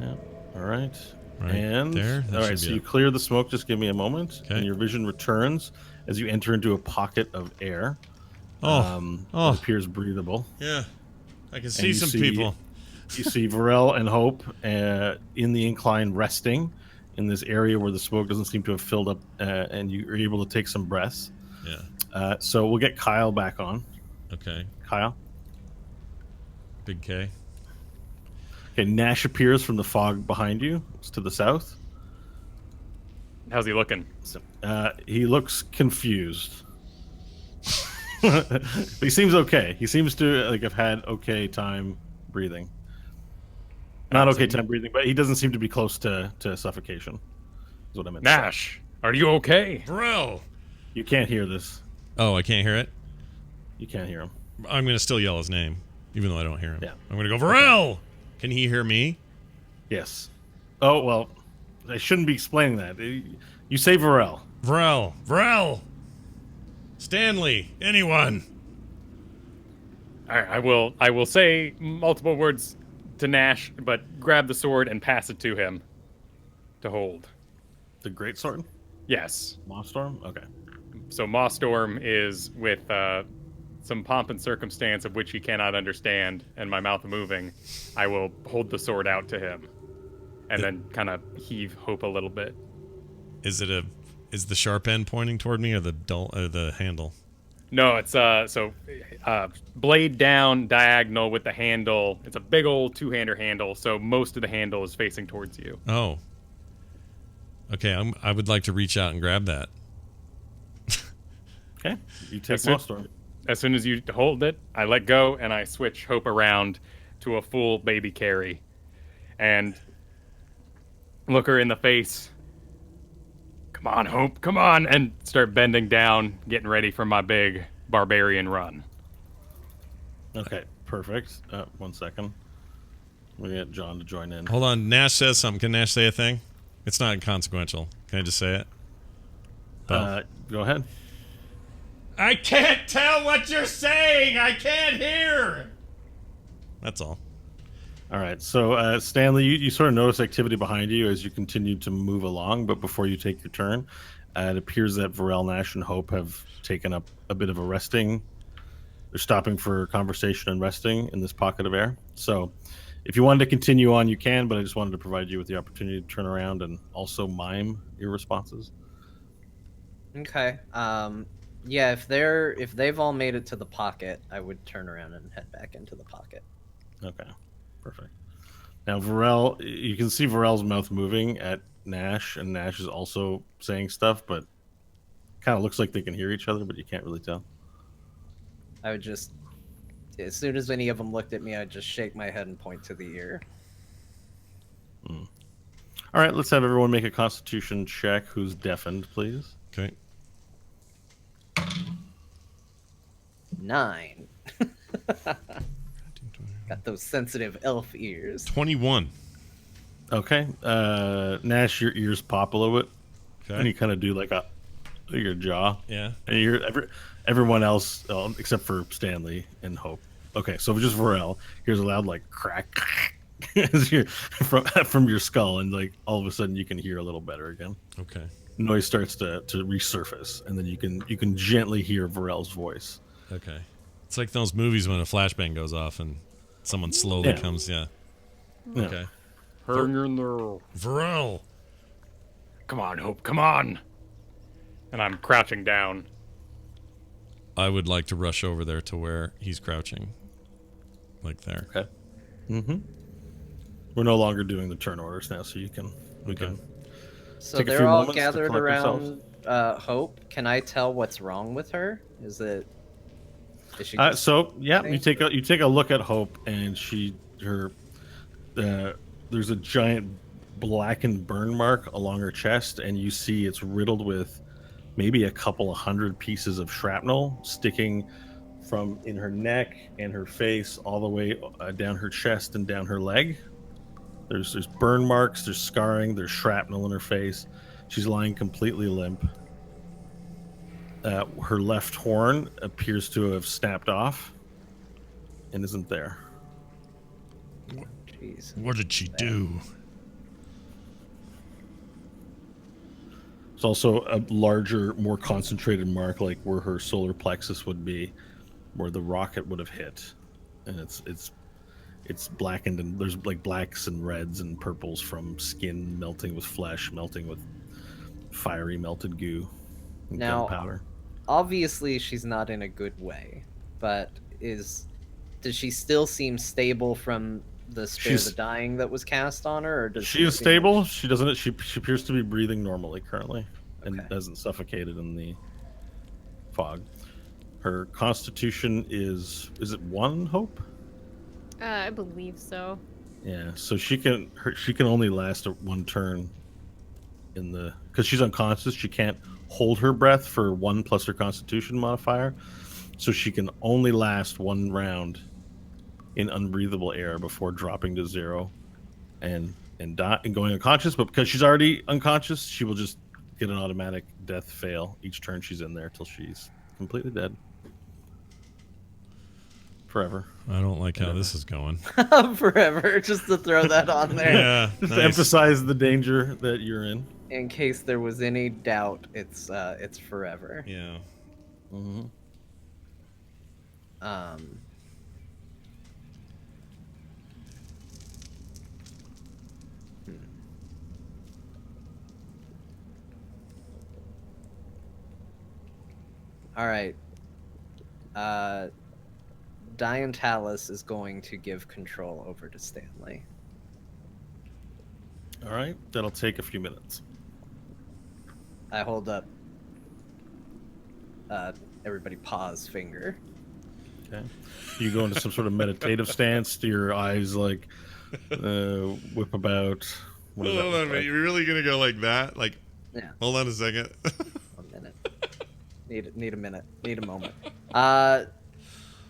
Speaker 1: Yeah. All right.
Speaker 2: Right
Speaker 1: and
Speaker 2: there. That
Speaker 1: all right.
Speaker 2: should
Speaker 1: So
Speaker 2: be
Speaker 1: you clear the smoke. Just give me a moment,
Speaker 2: Okay.
Speaker 1: and your vision returns as you enter into a pocket of air.
Speaker 2: Oh.
Speaker 1: That appears breathable.
Speaker 2: Yeah. I can
Speaker 1: And
Speaker 2: see
Speaker 1: you
Speaker 2: some
Speaker 1: see-
Speaker 2: people.
Speaker 1: You see Varel and Hope in the incline resting in this area where the smoke doesn't seem to have filled up, and you are able to take some breaths.
Speaker 2: Yeah.
Speaker 1: So we'll get Kyle back on.
Speaker 2: Okay.
Speaker 1: Kyle.
Speaker 2: Big K.
Speaker 1: Okay, Nash appears from the fog behind you. It's to the south.
Speaker 5: How's he looking?
Speaker 1: So, he looks confused. He seems okay. He seems to have had okay time breathing. Not okay time breathing, but he doesn't seem to be close to suffocation. Is what I meant. to say.
Speaker 5: Nash, are you okay?
Speaker 2: Bro.
Speaker 1: You can't hear this.
Speaker 2: Oh, I can't hear it?
Speaker 1: You can't hear him.
Speaker 2: I'm going to still yell his name, even though I don't hear him.
Speaker 1: Yeah.
Speaker 2: I'm going to go, Varel! Can he hear me?
Speaker 1: Yes. Oh, well, I shouldn't be explaining that. You say Varel.
Speaker 2: Varel! Varel! Stanley! Anyone!
Speaker 5: All right, I will say multiple words to Nash, but grab the sword and pass it to him to hold.
Speaker 1: The Great Sword?
Speaker 5: Yes.
Speaker 1: Mosstorm? Okay.
Speaker 5: So Mosstorm is with some pomp and circumstance of which he cannot understand, and my mouth moving, I will hold the sword out to him, and then kind of heave Hope a little bit.
Speaker 2: Is the sharp end pointing toward me or the handle?
Speaker 5: No, it's blade down, diagonal with the handle. It's a big old two-hander handle, so most of the handle is facing towards you.
Speaker 2: Oh. Okay, I would like to reach out and grab that.
Speaker 1: Okay, you take
Speaker 5: soon-
Speaker 1: Snowstorm.
Speaker 5: As soon as you hold it, I let go and I switch Hope around to a full baby carry, and look her in the face. Come on, Hope, come on, and start bending down, getting ready for my big barbarian run.
Speaker 1: Okay, perfect. 1 second. We get John to join in.
Speaker 2: Hold on, Nash says something. Can Nash say a thing? It's not inconsequential. Can I just say it?
Speaker 1: Go ahead.
Speaker 2: I can't tell what you're saying. I can't hear. That's all.
Speaker 1: All right, so Stanley, you sort of notice activity behind you as you continue to move along, but before you take your turn, it appears that Varel, Nash, and Hope have taken up a bit of a resting. They're stopping for conversation and resting in this pocket of air. So if you wanted to continue on, you can, but I just wanted to provide you with the opportunity to turn around and also mime your responses.
Speaker 4: Okay. Yeah, if they've all made it to the pocket, I would turn around and head back into the pocket.
Speaker 1: Okay, perfect. Now, Varel, you can see Varel's mouth moving at Nash, and Nash is also saying stuff, but kind of looks like they can hear each other, but you can't really tell.
Speaker 4: I would just, as soon as any of them looked at me, I'd just shake my head and point to the ear.
Speaker 1: All right, let's have everyone make a Constitution check. Who's deafened, please?
Speaker 2: Okay.
Speaker 4: 9. Got those sensitive elf ears.
Speaker 2: 21.
Speaker 1: Okay, Nash, your ears pop a little bit,
Speaker 2: Okay.
Speaker 1: and you kind of do like your jaw.
Speaker 2: Yeah.
Speaker 1: And you're everyone else except for Stanley and Hope. Okay, so just Varel hears a loud like crack as you're from your skull, and like all of a sudden you can hear a little better again.
Speaker 2: Okay.
Speaker 1: Noise starts to resurface, and then you can gently hear Varel's voice.
Speaker 2: Okay. It's like those movies when a flashbang goes off and someone slowly
Speaker 1: Yeah.
Speaker 2: comes. Yeah.
Speaker 1: Yeah.
Speaker 2: Okay.
Speaker 5: Hang in there.
Speaker 2: Varel.
Speaker 5: Come on, Hope, come on. And I'm crouching down.
Speaker 2: I would like to rush over there to where he's crouching. Like there.
Speaker 1: Okay. Mm-hmm. We're no longer doing the turn orders now, so we can.
Speaker 4: So
Speaker 1: Take a
Speaker 4: they're
Speaker 1: few
Speaker 4: all
Speaker 1: moments to
Speaker 4: gathered
Speaker 1: collect
Speaker 4: around Hope. Can I tell what's wrong with her? Is she?
Speaker 1: So yeah,
Speaker 4: thing?
Speaker 1: you take a look at Hope, and there's a giant blackened burn mark along her chest, and you see it's riddled with maybe a couple of hundred pieces of shrapnel sticking from in her neck and her face all the way down her chest and down her leg. There's burn marks, there's scarring, there's shrapnel in her face. She's lying completely limp. Her left horn appears to have snapped off and isn't there.
Speaker 4: Jeez.
Speaker 2: What did she do?
Speaker 1: It's also a larger, more concentrated mark, like where her solar plexus would be, where the rocket would have hit, and it's blackened, and there's like blacks and reds and purples from skin melting with flesh, melting with fiery melted goo and
Speaker 4: Now-
Speaker 1: gunpowder.
Speaker 4: Obviously, she's not in a good way, but does she still seem stable from the Spare the Dying that was cast on her, or does
Speaker 1: She is
Speaker 4: seem
Speaker 1: stable.
Speaker 4: like-
Speaker 1: She doesn't. She appears to be breathing normally currently, and
Speaker 4: Okay.
Speaker 1: doesn't suffocated in the fog. Her constitution is it 1, Hope?
Speaker 3: I believe so.
Speaker 1: Yeah. So she can only last one turn because she's unconscious. She can't hold her breath for 1 plus her constitution modifier, so she can only last 1 round in unbreathable air before dropping to 0 and going unconscious. But because she's already unconscious, she will just get an automatic death fail each turn she's in there till she's completely dead forever.
Speaker 2: I don't like how this is going.
Speaker 4: forever? Just to throw that on there,
Speaker 2: Yeah.
Speaker 1: Just to
Speaker 2: Nice.
Speaker 1: emphasize the danger that you're in.
Speaker 4: in case there was any doubt. It's forever.
Speaker 2: Yeah.
Speaker 1: Mm-hmm.
Speaker 4: Um, hmm. All right. Diantalis is going to give control over to Stanley.
Speaker 1: All right, that'll take a few minutes.
Speaker 4: I hold up. Everybody pause finger.
Speaker 1: Okay. You go into some sort of meditative stance. Your eyes like whip about. What does that
Speaker 2: Hold
Speaker 1: look
Speaker 2: on a minute.
Speaker 1: like?
Speaker 2: You're really gonna go like that? Like,
Speaker 4: Yeah.
Speaker 2: hold on a second.
Speaker 4: 1 minute. Need a minute. Need a moment.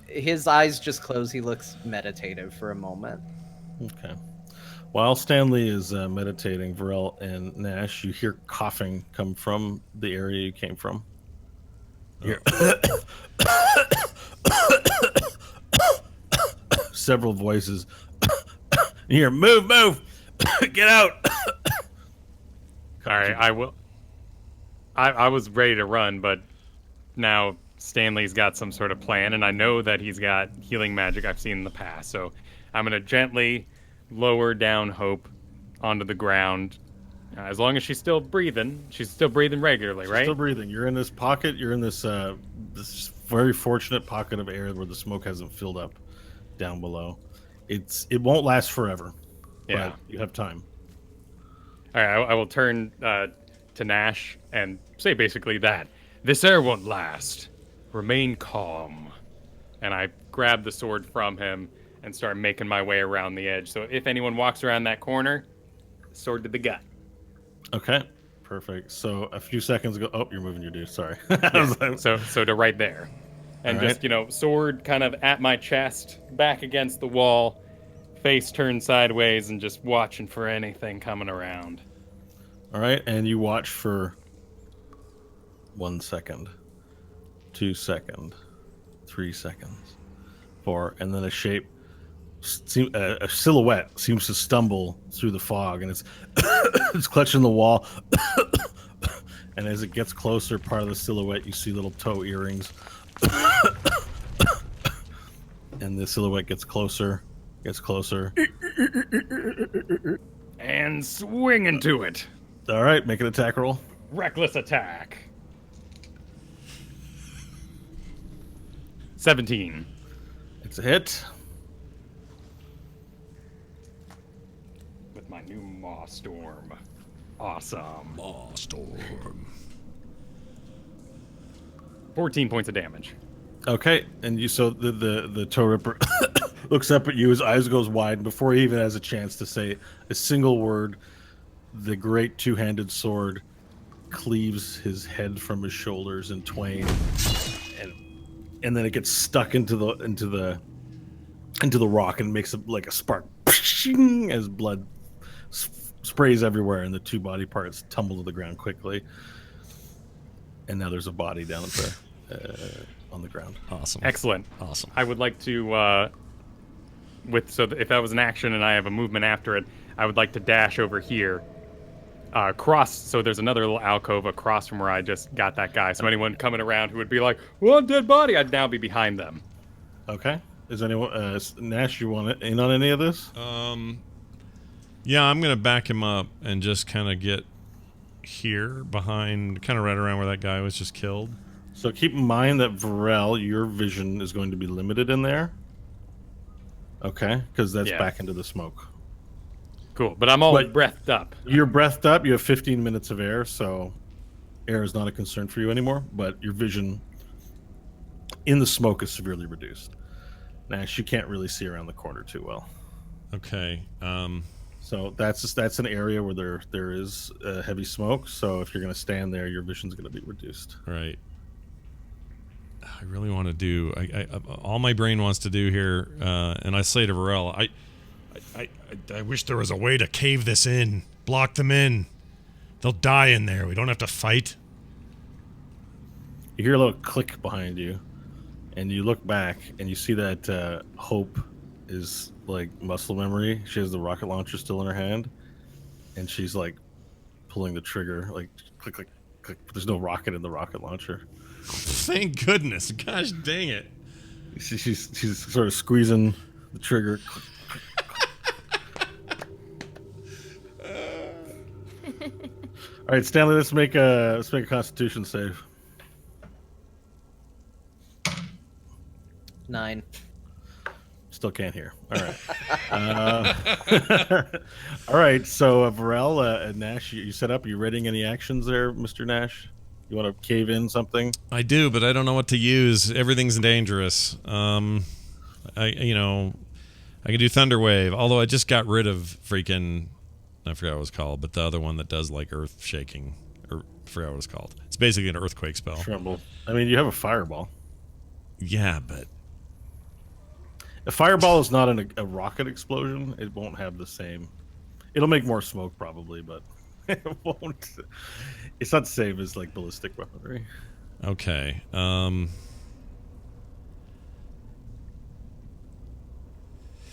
Speaker 4: His eyes just close. He looks meditative for a moment.
Speaker 1: Okay. While Stanley is meditating, Varel and Nash, you hear coughing come from the area you came from. You hear several voices. You hear, move, get out.
Speaker 5: All right, I will. I was ready to run, but now Stanley's got some sort of plan, and I know that he's got healing magic I've seen in the past. So I'm gonna gently lower down Hope onto the ground. As long as she's still breathing regularly, right?
Speaker 1: Still breathing. You're in this pocket. You're in this this very fortunate pocket of air where the smoke hasn't filled up down below. It won't last forever.
Speaker 5: Yeah.
Speaker 1: But you have time.
Speaker 5: All right, I will turn to Nash and say basically that this air won't last. Remain calm. And I grab the sword from him and start making my way around the edge. So if anyone walks around that corner, sword to the gut.
Speaker 1: Okay. Perfect. So a few seconds ago, oh, you're moving your dude. Sorry.
Speaker 5: So to right there. And
Speaker 1: All
Speaker 5: just,
Speaker 1: right.
Speaker 5: sword kind of at my chest, back against the wall, face turned sideways, and just watching for anything coming around.
Speaker 1: All right, and you watch for 1 second, 2 seconds, 3 seconds, 4, and then a shape, a silhouette seems to stumble through the fog, and it's clutching the wall. And as it gets closer, part of the silhouette, you see little toe earrings. And the silhouette gets closer,
Speaker 5: And swing into it.
Speaker 1: All right, make an attack roll.
Speaker 5: Reckless attack. 17.
Speaker 1: It's a hit.
Speaker 5: With my new Maw Storm. Awesome.
Speaker 2: Maw Storm.
Speaker 5: 14 points of damage.
Speaker 1: Okay, and you so the toe ripper looks up at you, his eyes goes wide, and before he even has a chance to say a single word, the great two-handed sword cleaves his head from his shoulders in twain, and then it gets stuck into the rock and makes like a spark as blood sprays everywhere, and the two body parts tumble to the ground quickly. And now there's a body down there on the ground.
Speaker 2: Awesome.
Speaker 5: Excellent.
Speaker 2: Awesome.
Speaker 5: I would like to, if that was an action and I have a movement after it, I would like to dash over here, so there's another little alcove across from where I just got that guy. So anyone coming around who would be like, well, dead body, I'd now be behind them.
Speaker 1: Okay. Is anyone, Nash, you want in on any of this?
Speaker 2: Yeah, I'm gonna back him up and just kind of get here behind, kind of right around where that guy was just killed.
Speaker 1: So keep in mind that Varel, your vision is going to be limited in there. Okay, because that's back into the smoke.
Speaker 5: Cool, but I'm all breathed up.
Speaker 1: You're breathed up. You have 15 minutes of air, so air is not a concern for you anymore. But your vision in the smoke is severely reduced. Nash, you can't really see around the corner too well.
Speaker 2: Okay.
Speaker 1: So that's an area where there is heavy smoke. So if you're going to stand there, your vision's going to be reduced.
Speaker 2: Right. I really want to do. All my brain wants to do here, and I say to Varel, I wish there was a way to cave this in, block them in. They'll die in there. We don't have to fight.
Speaker 1: You hear a little click behind you, and you look back, and you see that Hope is like muscle memory. She has the rocket launcher still in her hand, and she's like pulling the trigger, like click, click, click. But there's no rocket in the rocket launcher.
Speaker 2: Thank goodness. Gosh dang it.
Speaker 1: She's sort of squeezing the trigger. All right, Stanley. Let's make a Constitution save.
Speaker 4: 9.
Speaker 1: Still can't hear. All right. All right. So, Varel and Nash, you set up. You readying any actions there, Mr. Nash? You want to cave in something?
Speaker 2: I do, but I don't know what to use. Everything's dangerous. I can do Thunder Wave, although I just got rid of freaking, I forgot what it was called, but the other one that does like earth shaking, or I forgot what it's called. It's basically an earthquake spell.
Speaker 1: Tremble. I mean, you have a fireball.
Speaker 2: Yeah, but
Speaker 1: A fireball is not a rocket explosion. It won't have the same. It'll make more smoke probably, but it won't. It's not the same as like ballistic weaponry.
Speaker 2: okay.
Speaker 1: All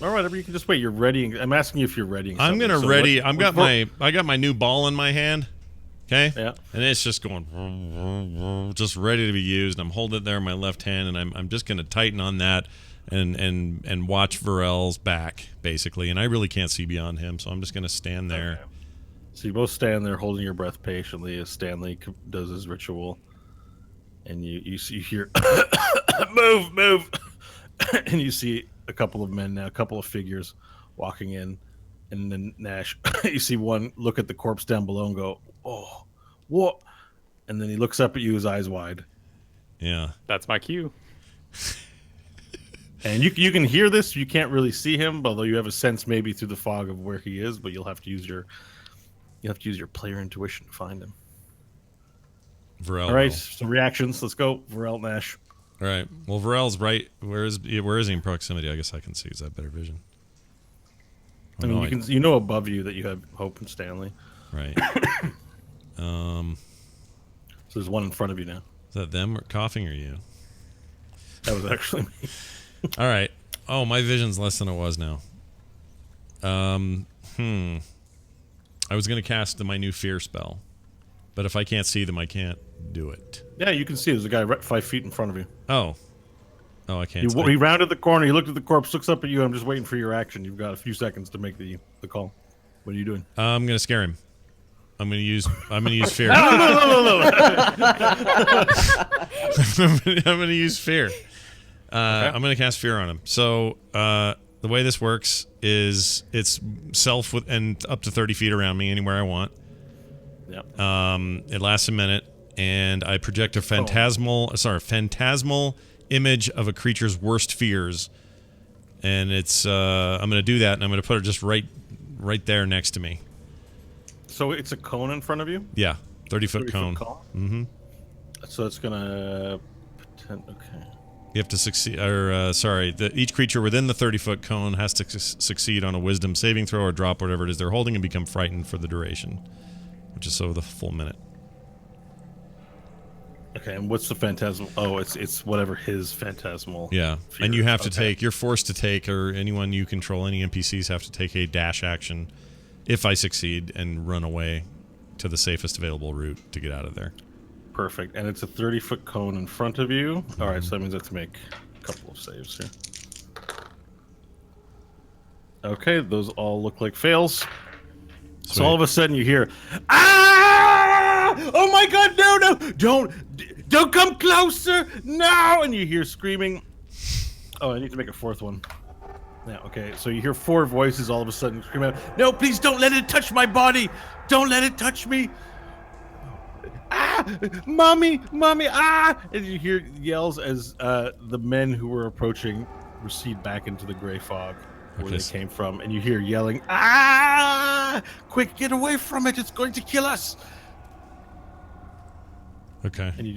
Speaker 1: right, you can just wait. You're readying. I'm asking you if you're readying.
Speaker 2: I'm
Speaker 1: something.
Speaker 2: gonna
Speaker 1: So
Speaker 2: ready.
Speaker 1: what-
Speaker 2: I got my new ball in my hand. Okay.
Speaker 1: Yeah.
Speaker 2: And it's just going, vroom, vroom, vroom, just ready to be used. I'm holding it there in my left hand, and I'm just gonna tighten on that, and watch Varel's back basically. And I really can't see beyond him, so I'm just gonna stand there.
Speaker 1: Okay. So you both stand there holding your breath patiently as Stanley does his ritual, and you hear move, and you see a couple of men now, a couple of figures walking in, and then Nash, you see one look at the corpse down below and go, "Oh, what?" And then he looks up at you, his eyes wide,
Speaker 2: Yeah.
Speaker 5: That's my cue.
Speaker 1: and you can hear this. You can't really see him, although you have a sense maybe through the fog of where he is. But you'll have to use your player intuition to find him.
Speaker 2: Varel.
Speaker 1: All right,
Speaker 2: will.
Speaker 1: so reactions. Let's go, Varel, Nash.
Speaker 2: All right. Well, Varel's right. Where is he in proximity? I guess I can see. Is that better vision? Oh,
Speaker 1: I mean,
Speaker 2: no,
Speaker 1: you know above you that you have Hope and Stanley.
Speaker 2: Right.
Speaker 1: So there's one in front of you now.
Speaker 2: Is that them or coughing or you?
Speaker 1: That was actually me.
Speaker 2: All right. Oh, my vision's less than it was now. I was gonna cast my new fear spell, but if I can't see them, I can't do it.
Speaker 1: Yeah, you can see there's a guy right 5 feet in front of you.
Speaker 2: Oh, I can't.
Speaker 1: He rounded the corner. He looked at the corpse, looks up at you. I'm just waiting for your action. You've got a few seconds to make the call. What are you doing?
Speaker 2: I'm gonna scare him. I'm gonna use fear.
Speaker 1: No.
Speaker 2: I'm gonna use fear. I'm gonna cast fear on him. So the way this works is it's self with and up to 30 feet around me, anywhere I want.
Speaker 1: Yep.
Speaker 2: It lasts a minute, and I project a phantasmal image of a creature's worst fears, and it's I'm gonna do that, and I'm gonna put it just right there next to me.
Speaker 1: So it's a cone in front of you.
Speaker 2: Yeah, 30-foot cone.
Speaker 1: Mm-hmm. So it's gonna. Okay.
Speaker 2: You have to succeed, or each creature within the 30-foot cone has to succeed on a Wisdom saving throw or drop whatever it is they're holding and become frightened for the duration, which is the full minute.
Speaker 1: Okay, and what's the phantasmal? Oh, it's whatever his phantasmal.
Speaker 2: Yeah,
Speaker 1: fear
Speaker 2: and you
Speaker 1: is.
Speaker 2: have to
Speaker 1: Okay.
Speaker 2: you're forced to take, or anyone you control, any NPCs have to take a dash action if I succeed and run away to the safest available route to get out of there.
Speaker 1: Perfect, and it's a 30-foot cone in front of you. All right, so that means I have to make a couple of saves here. Okay, those all look like fails. So all of a sudden you hear, "Ah! Oh my God! No! Don't come closer! No!" And you hear screaming. Oh, I need to make a fourth one. Yeah. Okay. So you hear 4 voices all of a sudden scream out, "No! Please don't let it touch my body! Don't let it touch me! Ah! Mommy! Ah!" And you hear yells as the men who were approaching recede back into the gray fog where
Speaker 2: Okay.
Speaker 1: they came from, and you hear yelling, "Ah! Quick, get away from it! It's going to kill us!"
Speaker 2: Okay.
Speaker 1: And you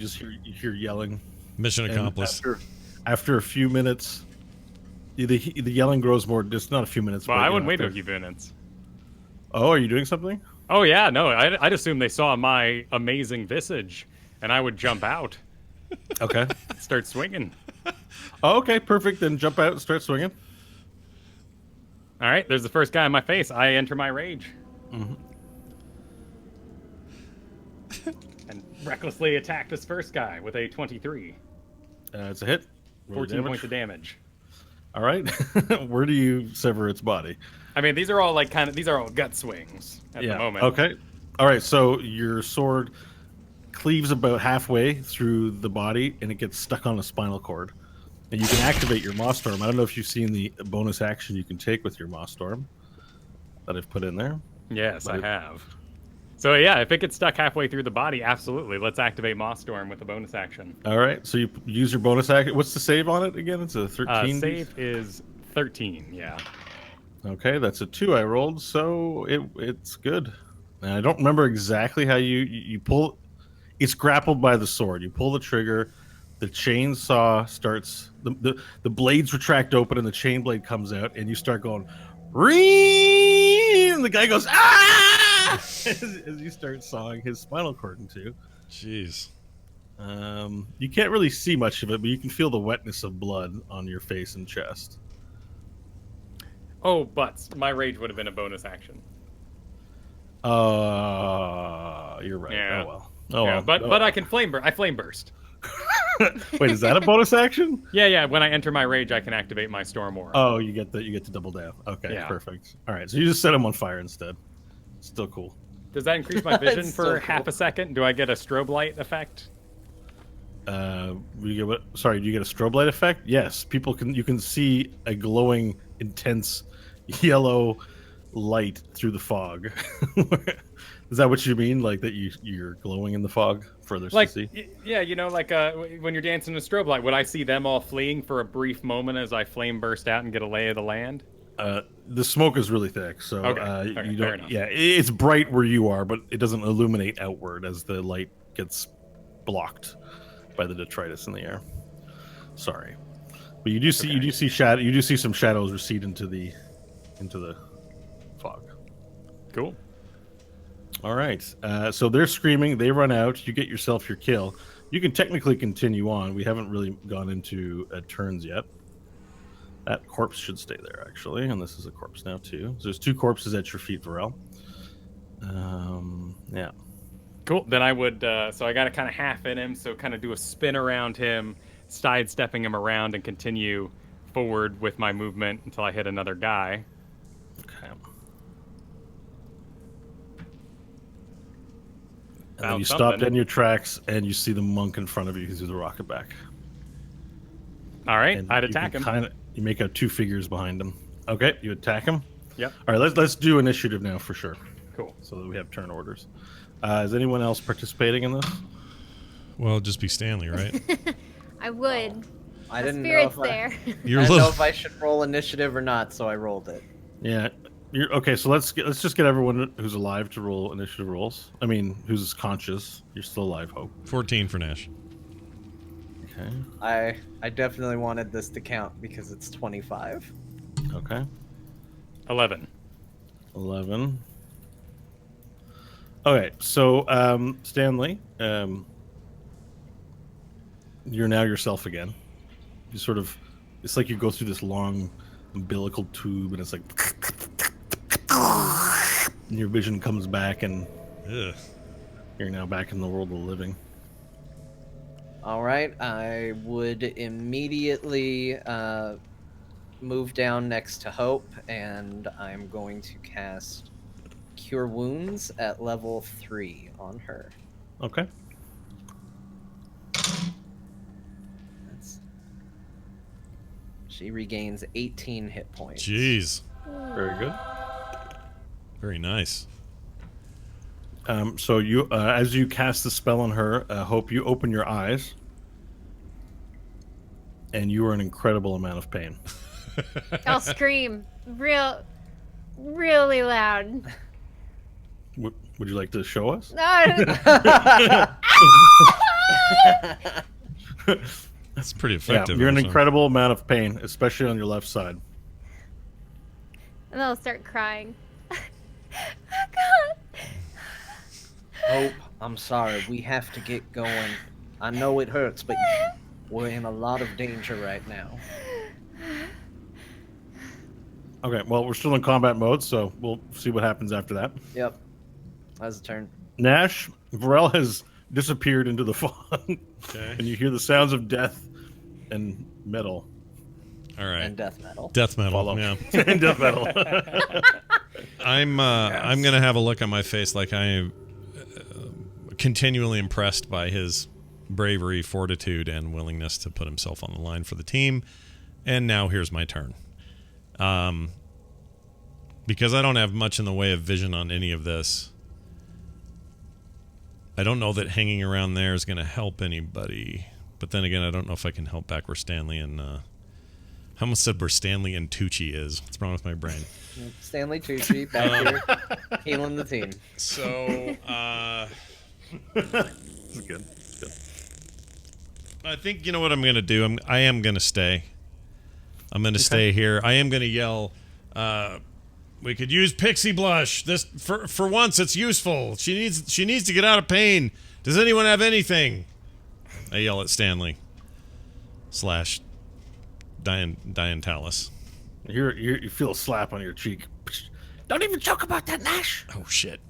Speaker 1: hear yelling.
Speaker 2: Mission
Speaker 1: And
Speaker 2: accomplished.
Speaker 1: After a few minutes, the yelling grows more. Just not a few minutes.
Speaker 5: Well,
Speaker 1: but,
Speaker 5: I
Speaker 1: you know,
Speaker 5: wouldn't wait a
Speaker 1: after-
Speaker 5: few minutes.
Speaker 1: Oh, are you doing something?
Speaker 5: Oh yeah, no, I'd assume they saw my amazing visage, and I would jump out,
Speaker 1: Okay.
Speaker 5: start swinging.
Speaker 1: Oh, okay, perfect. Then jump out and start swinging.
Speaker 5: All right, there's the first guy in my face. I enter my rage. And recklessly attack this first guy with a 23.
Speaker 1: It's a hit. Roll
Speaker 5: 14 points of damage.
Speaker 1: All right. Where do you sever its body?
Speaker 5: I mean, these are all these are all gut swings at the moment.
Speaker 1: Okay. All right. So your sword cleaves about halfway through the body, and it gets stuck on the spinal cord. And you can activate your Maw Storm. I don't know if you've seen the bonus action you can take with your Maw Storm that I've put in there.
Speaker 5: Yes, I have. So yeah, if it gets stuck halfway through the body, absolutely. Let's activate Maw Storm with a bonus action.
Speaker 1: All right. So you use your bonus action. What's the save on it again? It's a 13.
Speaker 5: Save is 13. Yeah.
Speaker 1: Okay, that's a 2 I rolled, so it's good. And I don't remember exactly how you pull. It's grappled by the sword. You pull the trigger, the chainsaw starts. The blades retract open, and the chain blade comes out, and you start going, "Ree!" And the guy goes, "Ah!" as you start sawing his spinal cord in two.
Speaker 2: Jeez.
Speaker 1: You can't really see much of it, but you can feel the wetness of blood on your face and chest.
Speaker 5: Oh, but my rage would have been a bonus action.
Speaker 1: You're right.
Speaker 5: Yeah.
Speaker 1: Oh well.
Speaker 5: Yeah, but I can flame burst. I flame burst.
Speaker 1: Wait, is that a bonus action?
Speaker 5: Yeah. When I enter my rage, I can activate my storm aura.
Speaker 1: Oh, you get to double down. Okay,
Speaker 5: Yeah.
Speaker 1: perfect. All right, so you just set him on fire instead. Still cool.
Speaker 5: Does that increase my vision
Speaker 4: It's
Speaker 5: for
Speaker 4: so
Speaker 5: half a second? Do I get a strobe light effect?
Speaker 1: You get what? Sorry, do you get a strobe light effect? Yes, you can see a glowing, intense yellow light through the fog. Is that what you mean? Like that you're glowing in the fog for others to see?
Speaker 5: Yeah, when you're dancing in a strobe light, would I see them all fleeing for a brief moment as I flame burst out and get a lay of the land?
Speaker 1: The smoke is really thick, so
Speaker 5: Okay,
Speaker 1: you
Speaker 5: fair
Speaker 1: don't.
Speaker 5: enough.
Speaker 1: Yeah, it's bright where you are, but it doesn't illuminate outward as the light gets blocked by the detritus in the air. Sorry, but you do see some shadows recede into the fog.
Speaker 5: Cool.
Speaker 1: All right, so they're screaming. They run out. You get yourself your kill. You can technically continue on. We haven't really gone into turns yet. That corpse should stay there, actually, and this is a corpse now too. So there's 2 corpses at your feet, Varel. Yeah.
Speaker 5: Cool. Then I would. So I got to kind of half in him. So kind of do a spin around him, sidestepping him around, and continue forward with my movement until I hit another guy.
Speaker 1: Okay. And then
Speaker 5: Found
Speaker 1: you stop
Speaker 5: something.
Speaker 1: dead in your tracks, and you see the monk in front of you. He's with the rocket back.
Speaker 5: All right,
Speaker 1: And
Speaker 5: I'd
Speaker 1: you
Speaker 5: attack
Speaker 1: can
Speaker 5: him.
Speaker 1: You make out 2 figures behind him. Okay, you attack him.
Speaker 5: Yep.
Speaker 1: All right, let's do initiative now for sure,
Speaker 5: Cool.
Speaker 1: so that we have turn orders. Is anyone else participating in this?
Speaker 2: Well, it'd just be Stanley, right?
Speaker 3: I would.
Speaker 4: I
Speaker 3: The
Speaker 4: didn't know
Speaker 3: spirit's
Speaker 4: if I,
Speaker 3: there.
Speaker 2: You're
Speaker 4: I
Speaker 2: a
Speaker 4: didn't know
Speaker 2: little.
Speaker 4: if I should roll initiative or not, so I rolled it.
Speaker 1: Yeah. You're okay. So let's just get everyone who's alive to roll initiative rolls. I mean, who's conscious. You're still alive, Hope.
Speaker 2: 14 for Nash.
Speaker 1: Okay.
Speaker 4: I definitely wanted this to count because it's 25.
Speaker 1: Okay.
Speaker 5: 11.
Speaker 1: 11. Okay, so Stanley, you're now yourself again. You sort of, it's like you go through this long umbilical tube, and it's like, and your vision comes back, and
Speaker 2: Ugh.
Speaker 1: you're now back in the world of the living.
Speaker 4: All right, I would immediately move down next to Hope, and I'm going to cast Cure Wounds at level 3 on her.
Speaker 1: Okay.
Speaker 4: She regains 18 hit points.
Speaker 2: Jeez.
Speaker 1: Very good.
Speaker 2: Very nice.
Speaker 1: So you, as you cast the spell on her, Hope, you open your eyes, and you are in an incredible amount of pain.
Speaker 3: I'll scream really loud.
Speaker 1: Would you like to show us?
Speaker 2: That's pretty
Speaker 1: Yeah,
Speaker 2: effective.
Speaker 1: you're in an
Speaker 2: also.
Speaker 1: incredible amount of pain, especially on your left side.
Speaker 3: And I'll start crying. God.
Speaker 4: Hope, I'm sorry. We have to get going. I know it hurts, but we're in a lot of danger right now.
Speaker 1: Okay, well, we're still in combat mode, so we'll see what happens after that.
Speaker 4: Yep. That's a turn.
Speaker 1: Nash, Varel has disappeared into the fog,
Speaker 2: Okay.
Speaker 1: and you hear the sounds of death and metal.
Speaker 2: All right.
Speaker 4: And death metal.
Speaker 2: Death metal.
Speaker 1: Follow.
Speaker 2: Yeah.
Speaker 1: And death metal.
Speaker 2: I'm gonna have a look on my face like I am continually impressed by his bravery, fortitude, and willingness to put himself on the line for the team. And now here's my turn. Because I don't have much in the way of vision on any of this, I don't know that hanging around there is going to help anybody. But then again, I don't know if I can help back where Stanley and... I almost said where Stanley and Tucci is. What's wrong with my brain?
Speaker 4: Stanley Tucci back here healing the team.
Speaker 2: So,
Speaker 1: This is good.
Speaker 2: I think you know what I'm going to do. I am going to stay. I'm going to stay here. I am going to yell, we could use pixie blush. This for once it's useful. She needs to get out of pain. Does anyone have anything? I yell at Stanley / Diane Talus.
Speaker 1: You feel a slap on your cheek. Don't even joke about that, Nash.
Speaker 2: Oh shit.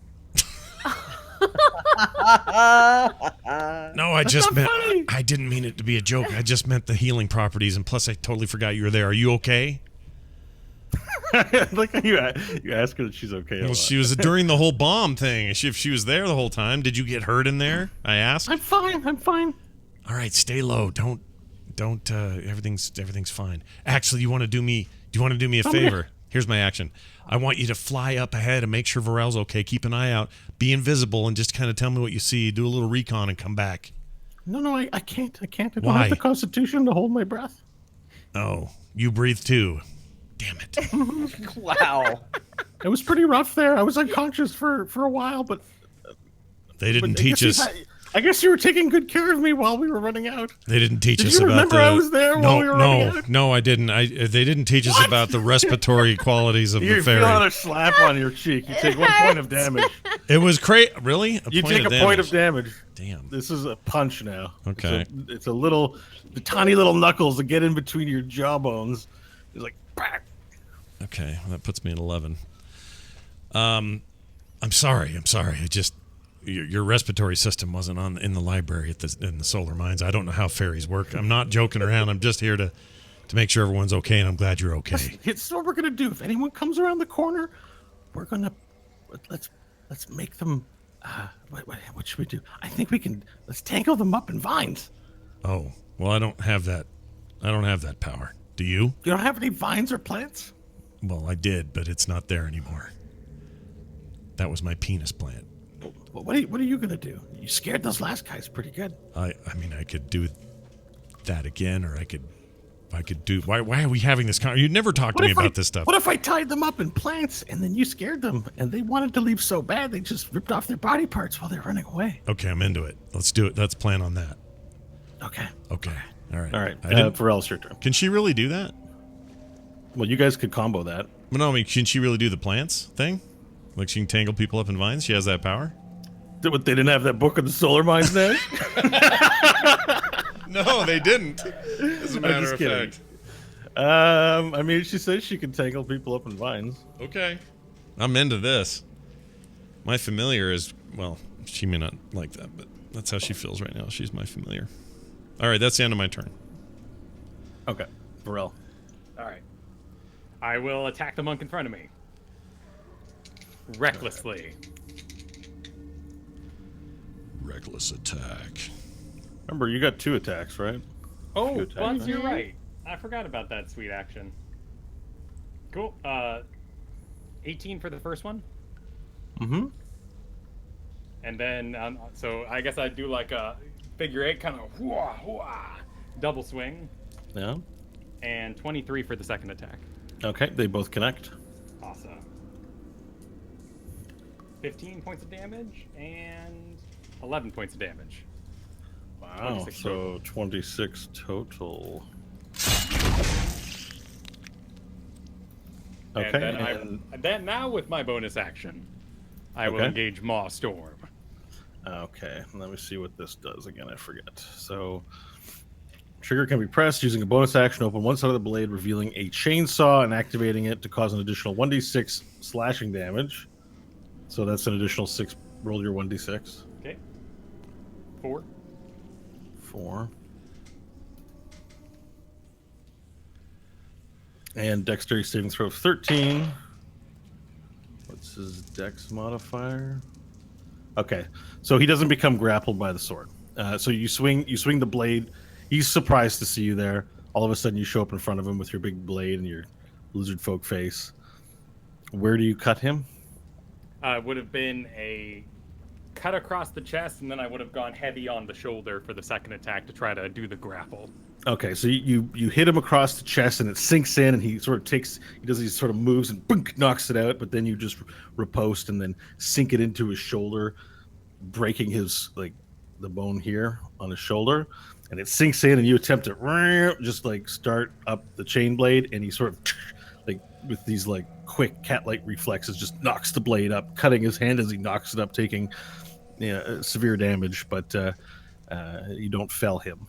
Speaker 2: No, I just meant
Speaker 1: funny.
Speaker 2: I didn't mean it to be a joke. I just meant the healing properties, and plus I totally forgot you were there. Are you okay?
Speaker 1: Like you ask her that she's okay.
Speaker 2: Well, she was during the whole bomb thing. If she was there the whole time, did you get hurt in there? I asked.
Speaker 1: I'm fine.
Speaker 2: All right, stay low. Don't. Everything's fine. Actually, do you want to do me a favor? Here's my action. I want you to fly up ahead and make sure Varel's okay. Keep an eye out. Be invisible and just kind of tell me what you see. Do a little recon and come back.
Speaker 1: No, I can't. I don't
Speaker 2: Why?
Speaker 1: have the constitution to hold my breath.
Speaker 2: Oh, you breathe too. Damn it.
Speaker 4: Wow.
Speaker 1: It was pretty rough there. I was unconscious for a while, but
Speaker 2: They didn't
Speaker 1: I
Speaker 2: teach
Speaker 1: guess
Speaker 2: us.
Speaker 1: I guess you were taking good care of me while we were running out.
Speaker 2: They didn't teach
Speaker 1: Did
Speaker 2: us
Speaker 1: you
Speaker 2: about
Speaker 1: remember
Speaker 2: the.
Speaker 1: I was there while we were running out?
Speaker 2: No, I didn't. They didn't teach us about the respiratory qualities of
Speaker 1: You
Speaker 2: the
Speaker 1: feel
Speaker 2: fairy.
Speaker 1: another slap on your cheek. You take 1 point of damage.
Speaker 2: It was crazy. Really?
Speaker 1: You take a point of damage.
Speaker 2: Damn.
Speaker 1: This is a punch now.
Speaker 2: Okay.
Speaker 1: It's a little, the tiny little knuckles that get in between your jawbones. It's like, bah!
Speaker 2: Okay, well, that puts me at 11. I'm sorry. I just your respiratory system wasn't in the library in the solar mines. I don't know how fairies work. I'm not joking around. I'm just here to make sure everyone's okay, and I'm glad you're okay.
Speaker 1: It's what we're gonna do. If anyone comes around the corner, we're gonna let's make them. What should we do? I think we can. Let's tangle them up in vines.
Speaker 2: Oh, well, I don't have that. I don't have that power. Do you?
Speaker 1: You don't have any vines or plants?
Speaker 2: Well, I did, but it's not there anymore. That was my penis plant.
Speaker 1: Well, what are you gonna do? You scared those last guys pretty good.
Speaker 2: I mean, I could do that again, or I could do. Why are we having this? You never talk to me about this stuff.
Speaker 1: What if I tied them up in plants and then you scared them and they wanted to leave so bad they just ripped off their body parts while they're running away?
Speaker 2: Okay, I'm into it. Let's do it. Let's plan on that.
Speaker 1: Okay.
Speaker 2: Okay. All right.
Speaker 1: All right.
Speaker 2: I didn't,
Speaker 1: Pharrell's your turn.
Speaker 2: can she really do that?
Speaker 1: Well, you guys could combo that.
Speaker 2: Well, no, I mean, can she really do the plants thing? Like she can tangle people up in vines? She has that power?
Speaker 1: They didn't have that book of the solar mines there?
Speaker 2: No, they didn't. As a matter
Speaker 1: just
Speaker 2: of
Speaker 1: kidding.
Speaker 2: fact.
Speaker 1: I mean, she says she can tangle people up in vines.
Speaker 2: Okay. I'm into this. My familiar is, well, she may not like that, but that's how she feels right now. She's my familiar. All right, that's the end of my turn.
Speaker 1: Okay. Pharrell.
Speaker 5: All right. I will attack the monk in front of me. Recklessly.
Speaker 2: Reckless attack.
Speaker 1: Remember, you got 2 attacks, right?
Speaker 5: Oh,
Speaker 1: Good attack,
Speaker 5: Buns,
Speaker 1: right?
Speaker 5: you're right. I forgot about that sweet action. Cool. 18 for the first one.
Speaker 1: Mm-hmm.
Speaker 5: And then, so I guess I'd do like a figure 8 kind of double swing.
Speaker 1: Yeah.
Speaker 5: And 23 for the second attack.
Speaker 1: Okay, they both connect.
Speaker 5: Awesome. 15 points of damage and 11 points of damage.
Speaker 1: Wow,
Speaker 5: 26
Speaker 1: so
Speaker 5: total.
Speaker 1: 26 total. Okay,
Speaker 5: And then now with my bonus action, I will
Speaker 1: Okay.
Speaker 5: engage Maw Storm.
Speaker 1: Okay, let me see what this does again. I forget. So, trigger can be pressed using a bonus action. Open one side of the blade, revealing a chainsaw and activating it to cause an additional 1d6 slashing damage. So that's an additional 6. Roll your 1d6.
Speaker 5: Okay. 4.
Speaker 1: 4. And dexterity saving throw of 13. What's his dex modifier? Okay, so he doesn't become grappled by the sword. So you swing the blade. He's surprised to see you there. All of a sudden, you show up in front of him with your big blade and your lizard folk face. Where do you cut him?
Speaker 5: Would have been a cut across the chest, and then I would have gone heavy on the shoulder for the second attack to try to do the grapple.
Speaker 1: Okay, so you hit him across the chest, and it sinks in, and he does these sort of moves and boink, knocks it out. But then you just riposte and then sink it into his shoulder, breaking his the bone here on his shoulder, and it sinks in, and you attempt to just start up the chain blade, and he sort of with these quick cat-like reflexes just knocks the blade up, cutting his hand as he knocks it up, taking severe damage, but you don't fell him.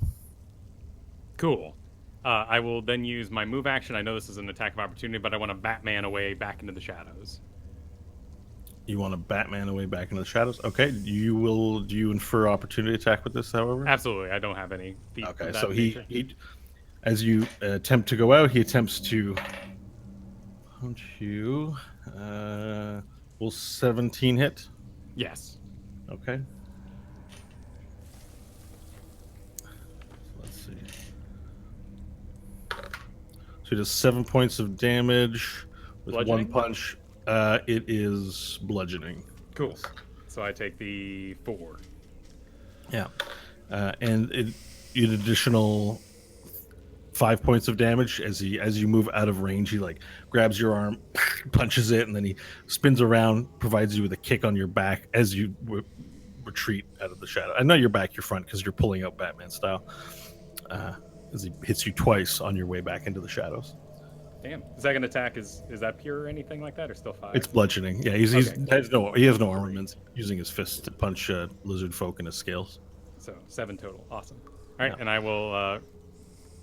Speaker 5: Cool. I will then use my move action. I know this is an attack of opportunity, but I want to Batman away back into the shadows.
Speaker 1: You want to Batman away back into the shadows? Okay. Do you infer opportunity attack with this, however?
Speaker 5: Absolutely. I don't have any feet.
Speaker 1: Okay, so he as you attempt to go out, he attempts to punch you. Will 17 hit?
Speaker 5: Yes.
Speaker 1: Okay. Let's see. So he does 7 points of damage with
Speaker 5: Bludgeoning?
Speaker 1: 1 punch. It is bludgeoning.
Speaker 5: Cool. So I take the 4.
Speaker 1: Yeah. And an additional 5 points of damage as you move out of range. He grabs your arm, punches it, and then he spins around, provides you with a kick on your back as you retreat out of the shadow. And not your back, your front, because you're pulling out Batman style. As he hits you twice on your way back into the shadows.
Speaker 5: Damn. Second attack is that pure or anything like that, or still 5?
Speaker 1: It's bludgeoning. Yeah, he has no armaments. Using his fist to punch lizard folk in his scales.
Speaker 5: So 7 total. Awesome. All right,
Speaker 1: Yeah.
Speaker 5: and I will.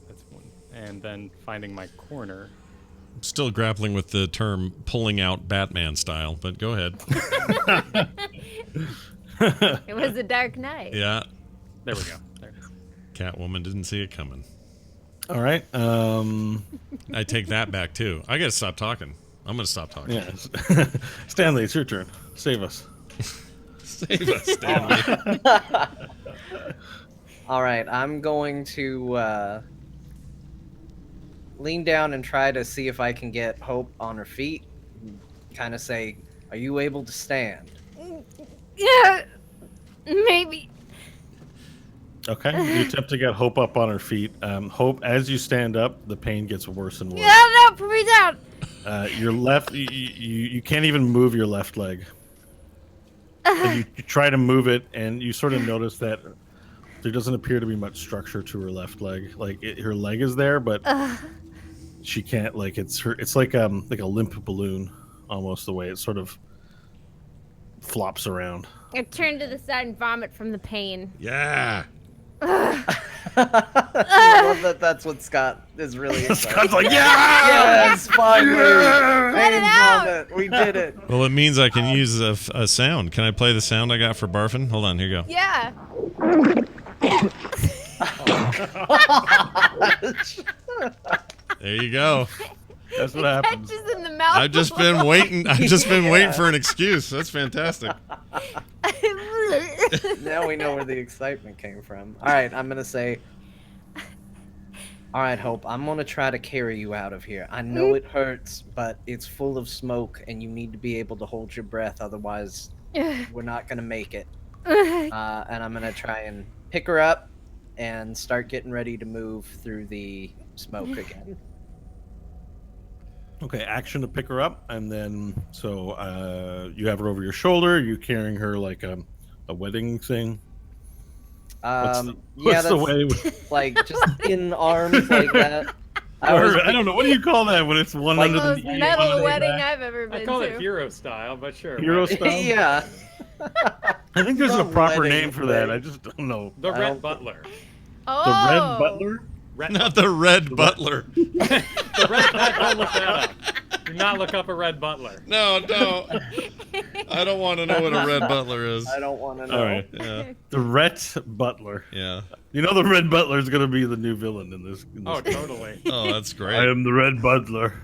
Speaker 5: That's 1, and then finding my corner.
Speaker 2: I'm still grappling with the term "pulling out Batman style," but go ahead.
Speaker 3: It was a dark night.
Speaker 2: Yeah,
Speaker 5: There we go. There it is.
Speaker 2: Catwoman didn't see it coming.
Speaker 1: All right.
Speaker 2: I take that back too. I gotta stop talking. I'm gonna stop talking.
Speaker 1: Yeah. Stanley, it's your turn. Save us.
Speaker 2: Save us, Stanley.
Speaker 4: All right, I'm going to lean down and try to see if I can get Hope on her feet. Kind of say, "Are you able to stand?"
Speaker 3: Yeah, maybe.
Speaker 1: Okay. You attempt to get Hope up on her feet. Hope, as you stand up, the pain gets worse and worse.
Speaker 3: Yeah, no, put me down.
Speaker 1: Your left, you can't even move your left leg. And you try to move it, and you sort of notice that there doesn't appear to be much structure to her left leg. Her leg is there, but she can't. It's like a limp balloon, almost the way it sort of flops around.
Speaker 3: I turn to the side and vomit from the pain.
Speaker 2: Yeah.
Speaker 4: I love that. That's what Scott is really excited.
Speaker 1: Scott's like, yeah!
Speaker 4: Yes, finally!
Speaker 3: Let it out!
Speaker 4: Vomit. We did it.
Speaker 2: Well, it means I can use a sound. Can I play the sound I got for barfing? Hold on, here you go.
Speaker 3: Yeah.
Speaker 2: There you go.
Speaker 1: That's what happens.
Speaker 3: Catches in the mouth.
Speaker 2: I've just been waiting. I've just been waiting for an excuse. That's fantastic.
Speaker 4: Now we know where the excitement came from. All right, I'm gonna say. All right, Hope. I'm gonna try to carry you out of here. I know it hurts, but it's full of smoke, and you need to be able to hold your breath. Otherwise, we're not gonna make it. And I'm gonna try and pick her up and start getting ready to move through the smoke again.
Speaker 1: Okay, action to pick her up, and then you have her over your shoulder. You're carrying her like a wedding thing. What's
Speaker 4: Yeah,
Speaker 1: the
Speaker 4: that's
Speaker 1: way?
Speaker 4: like just in arms like that.
Speaker 1: I don't know. What do you call that when it's one
Speaker 4: Like
Speaker 1: under
Speaker 3: The
Speaker 1: the
Speaker 3: most
Speaker 1: knee,
Speaker 3: metal
Speaker 1: one under the
Speaker 3: wedding
Speaker 1: back?
Speaker 3: I've ever been
Speaker 5: I call
Speaker 3: to.
Speaker 5: it hero style, but sure.
Speaker 1: Hero
Speaker 5: whatever.
Speaker 1: style?
Speaker 4: Yeah.
Speaker 1: I think there's a
Speaker 4: Some
Speaker 1: proper
Speaker 4: wedding
Speaker 1: name for that.
Speaker 4: thing.
Speaker 1: I just don't know.
Speaker 5: The
Speaker 4: I
Speaker 5: Red
Speaker 4: don't-
Speaker 5: Butler.
Speaker 3: Oh.
Speaker 1: The Red Butler.
Speaker 5: Red
Speaker 2: Not the Red Butler.
Speaker 5: The Red Butler. Look that up. Do not look up a red butler.
Speaker 2: No, don't. I don't want to know what a red butler is.
Speaker 4: I don't want to know.
Speaker 1: All right.
Speaker 2: Yeah,
Speaker 1: The Rhett Butler.
Speaker 2: yeah.
Speaker 1: You know the Red Butler is going to be the new villain in this.
Speaker 5: Oh, totally.
Speaker 2: Oh, that's
Speaker 1: I
Speaker 2: great.
Speaker 1: am the Red Butler.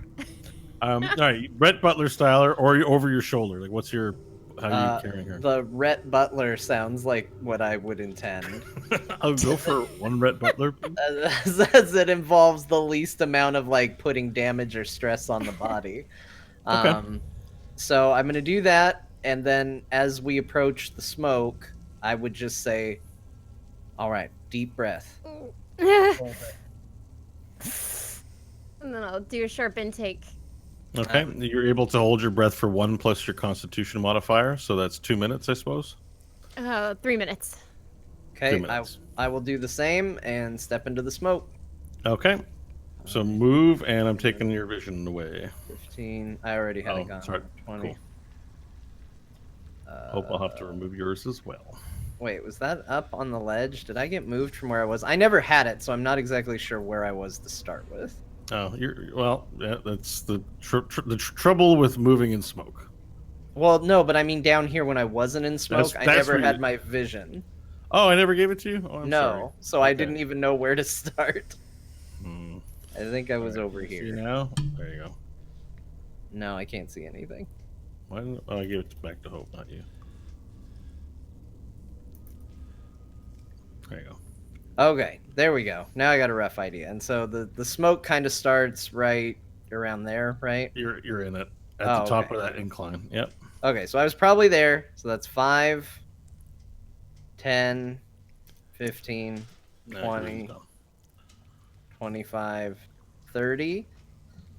Speaker 1: All right, Rhett Butler style or over your shoulder. Like, what's your how are you carrying her?
Speaker 4: The Rhett Butler sounds like what I would intend.
Speaker 1: I'll go for one Rhett Butler.
Speaker 4: As it involves the least amount of like putting damage or stress on the body.
Speaker 1: Okay.
Speaker 4: So I'm gonna do that, and then as we approach the smoke, I would just say, "All right, deep breath."
Speaker 3: And then I'll do a sharp intake.
Speaker 1: Okay, you're able to hold your breath for 1 plus your Constitution modifier, so that's 2 minutes, I suppose.
Speaker 3: 3 minutes.
Speaker 4: Okay,
Speaker 1: 2 minutes.
Speaker 4: I will do the same and step into the smoke.
Speaker 1: Okay, so move, and I'm taking your vision away.
Speaker 4: 15. I already had
Speaker 1: Oh,
Speaker 4: it gone.
Speaker 1: sorry.
Speaker 4: 20.
Speaker 1: Cool. Hope I'll have to remove yours as well.
Speaker 4: Wait, was that up on the ledge? Did I get moved from where I was? I never had it, so I'm not exactly sure where I was to start with.
Speaker 1: Oh, yeah, that's the trouble with moving in smoke.
Speaker 4: Well, no, but I mean down here when I wasn't in smoke, I
Speaker 1: that's
Speaker 4: never
Speaker 1: where
Speaker 4: had
Speaker 1: you-
Speaker 4: my vision.
Speaker 1: Oh, I never gave it to you? Oh, I'm
Speaker 4: No,
Speaker 1: sorry.
Speaker 4: so I
Speaker 1: Okay.
Speaker 4: didn't even know where to start.
Speaker 1: Hmm.
Speaker 4: I think I was
Speaker 1: All right,
Speaker 4: over
Speaker 1: see
Speaker 4: here.
Speaker 1: now? There you go.
Speaker 4: No, I can't see anything.
Speaker 1: Why didn't, I gave it back to Hope, not you. There you go.
Speaker 4: Okay, there we go. Now I got a rough idea. And so the smoke kind of starts right around there, right?
Speaker 1: You're in it at
Speaker 4: Oh,
Speaker 1: the top
Speaker 4: okay.
Speaker 1: of that incline. Yep.
Speaker 4: Okay, so I was probably there. So that's 5, 10, 15,
Speaker 1: Nah,
Speaker 4: 20.
Speaker 1: yours is done.
Speaker 4: 25, 30.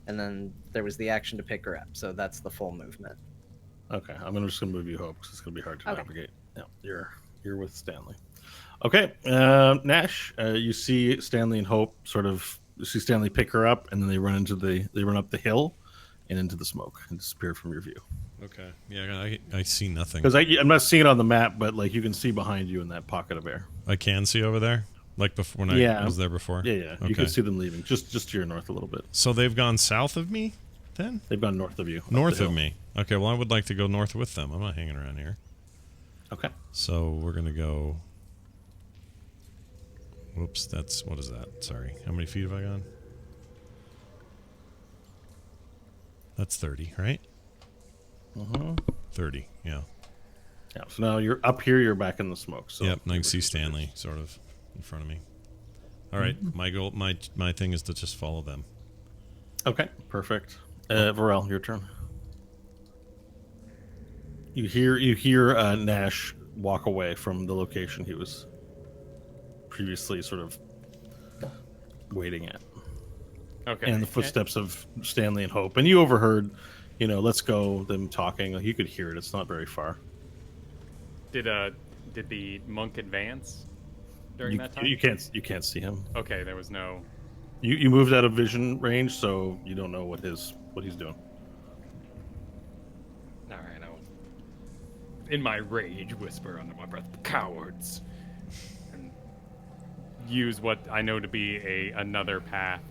Speaker 4: And then there was the action to pick her up. So that's the full movement.
Speaker 1: Okay, just gonna move you Hope because it's gonna be hard to
Speaker 3: Okay.
Speaker 1: navigate. Yeah, you're with Stanley. Okay, Nash, you see Stanley and Hope you see Stanley pick her up, and then they run up the hill and into the smoke and disappear from your view.
Speaker 2: Okay. Yeah, I see nothing.
Speaker 1: Because I'm not seeing it on the map, but like you can see behind you in that pocket of air.
Speaker 2: I can see over there, like before when
Speaker 1: Yeah.
Speaker 2: I was there before.
Speaker 1: Yeah,
Speaker 2: Okay.
Speaker 1: you can see them leaving just to your north a little bit.
Speaker 2: So they've gone south of me, then?
Speaker 1: They've gone north of you. up
Speaker 2: North
Speaker 1: the
Speaker 2: of
Speaker 1: hill.
Speaker 2: me. Okay. Well, I would like to go north with them. I'm not hanging around here.
Speaker 1: Okay.
Speaker 2: So we're gonna go. Whoops. What is that? Sorry. How many feet have I gone? That's 30, right?
Speaker 1: Uh-huh.
Speaker 2: 30. Yeah.
Speaker 1: Yeah. So now you're up here. You're back in the smoke. So
Speaker 2: Yep. And I can see Stanley sort of in front of me. All right. My goal, my thing is to just follow them.
Speaker 1: Okay, perfect. Varel, your turn. You hear Nash walk away from the location he was previously sort of waiting at,
Speaker 5: Okay.
Speaker 1: and the footsteps of Stanley and Hope. And you overheard, let's go, them talking. Like, you could hear it. It's not very far.
Speaker 5: Did the monk advance during that time?
Speaker 1: You can't see him.
Speaker 5: Okay, there was no.
Speaker 1: You moved out of vision range, so you don't know what he's doing.
Speaker 5: All right, I'll, in my rage, whisper under my breath, "Cowards!" and use what I know to be another path,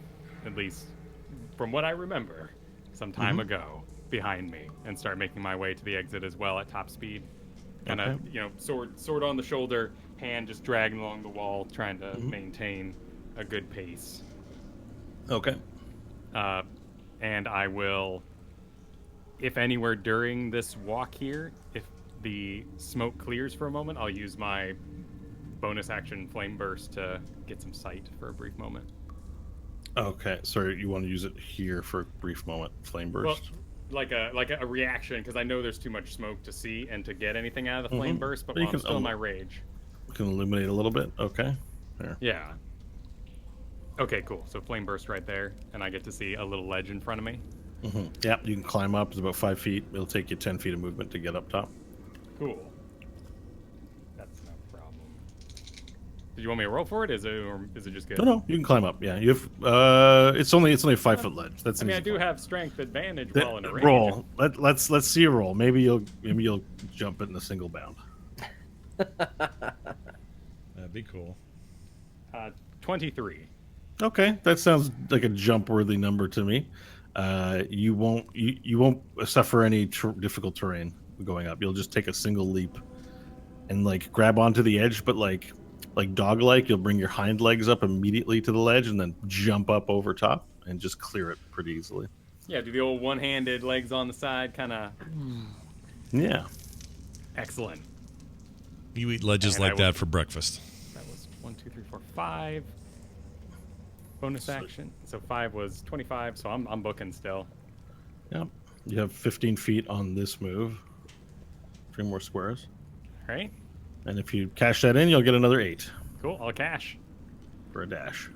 Speaker 5: at least from what I remember, some time ago, behind me, and start making my way to the exit as well at top speed. Kind of,
Speaker 1: Okay.
Speaker 5: Sword on the shoulder, hand just dragging along the wall, trying to maintain a good pace.
Speaker 1: Okay.
Speaker 5: And I will, if anywhere during this walk here, if the smoke clears for a moment, I'll use my bonus action flame burst to get some sight for a brief moment.
Speaker 1: Okay. So you want to use it here for a brief moment, flame burst.
Speaker 5: Well, like a reaction, because I know there's too much smoke to see and to get anything out of the flame burst, but
Speaker 1: But you
Speaker 5: while I'm
Speaker 1: can
Speaker 5: still in my rage.
Speaker 1: Can illuminate a little bit. Okay. There.
Speaker 5: Yeah. Okay, cool. So flame burst right there, and I get to see a little ledge in front of me.
Speaker 1: Yeah, you can climb up. It's about 5 feet. It'll take you 10 feet of movement to get up top.
Speaker 5: Cool. That's no problem. Did you want me to roll for it? Is it just good?
Speaker 1: No, you can climb up. Yeah, you have. It's only a 5-foot ledge. That's
Speaker 5: I mean, I
Speaker 1: an
Speaker 5: do
Speaker 1: easy
Speaker 5: have strength advantage
Speaker 1: climb.
Speaker 5: while in a range.
Speaker 1: Roll. Let's see a roll. Maybe you'll jump it in a single bound.
Speaker 2: That'd be cool.
Speaker 5: 23.
Speaker 1: Okay, that sounds like a jump-worthy number to me. you won't suffer any difficult terrain going up. You'll just take a single leap and like grab onto the edge, but like dog-like, you'll bring your hind legs up immediately to the ledge and then jump up over top and just clear it pretty easily.
Speaker 5: Yeah, do the old one-handed legs on the side, kind of.
Speaker 1: Yeah.
Speaker 5: Excellent.
Speaker 2: You eat ledges
Speaker 5: And
Speaker 2: like
Speaker 5: I
Speaker 2: that
Speaker 5: would-
Speaker 2: for breakfast.
Speaker 5: That was 1, 2, 3, 4, 5. Bonus action. So 5 was 25. So I'm booking still.
Speaker 1: Yep. You have 15 feet on this move. 3 more squares.
Speaker 5: All right.
Speaker 1: And if you cash that in, you'll get another 8
Speaker 5: Cool. I'll cash.
Speaker 1: for a dash.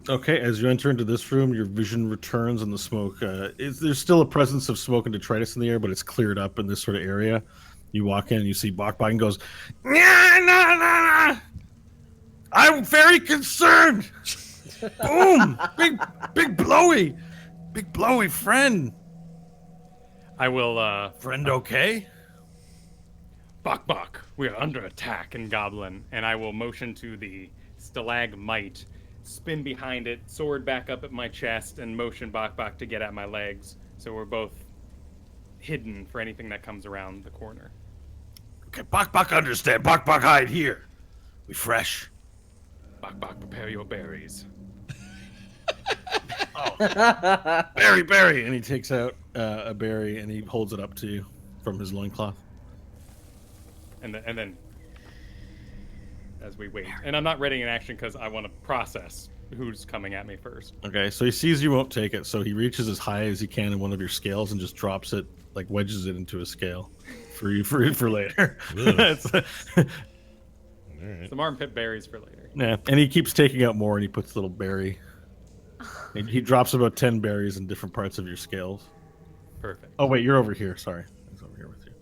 Speaker 1: Okay, as you enter into this room, your vision returns and the smoke. There's still a presence of smoke and detritus in the air, but it's cleared up in this sort of area. You walk in and you see Bok and goes, nah. I'm very concerned. Boom! Big blowy friend.
Speaker 5: I will.
Speaker 1: Friend, okay?
Speaker 5: Bok. We are under attack in Goblin, and I will motion to the stalagmite, spin behind it, sword back up at my chest, and motion Bok to get at my legs. So we're both hidden for anything that comes around the corner.
Speaker 1: Okay, Bok understand. Bok hide here. We fresh.
Speaker 5: Bok, prepare your berries.
Speaker 1: Berry, and he takes out a berry and he holds it up to you from his loincloth.
Speaker 5: And then, as we wait, and I'm not ready in action because I want to process who's coming at me first.
Speaker 1: Okay, so he sees you won't take it, so he reaches as high as he can in one of your scales and just drops it, like wedges it into a scale for you for later. It's-
Speaker 2: All right.
Speaker 5: Some armpit berries for later.
Speaker 1: yeah, and he keeps taking out more, and he puts a little berry. And he drops about 10 berries in different parts of your scales.
Speaker 5: Perfect.
Speaker 1: Oh wait, you're over here. Sorry, he's over here with you.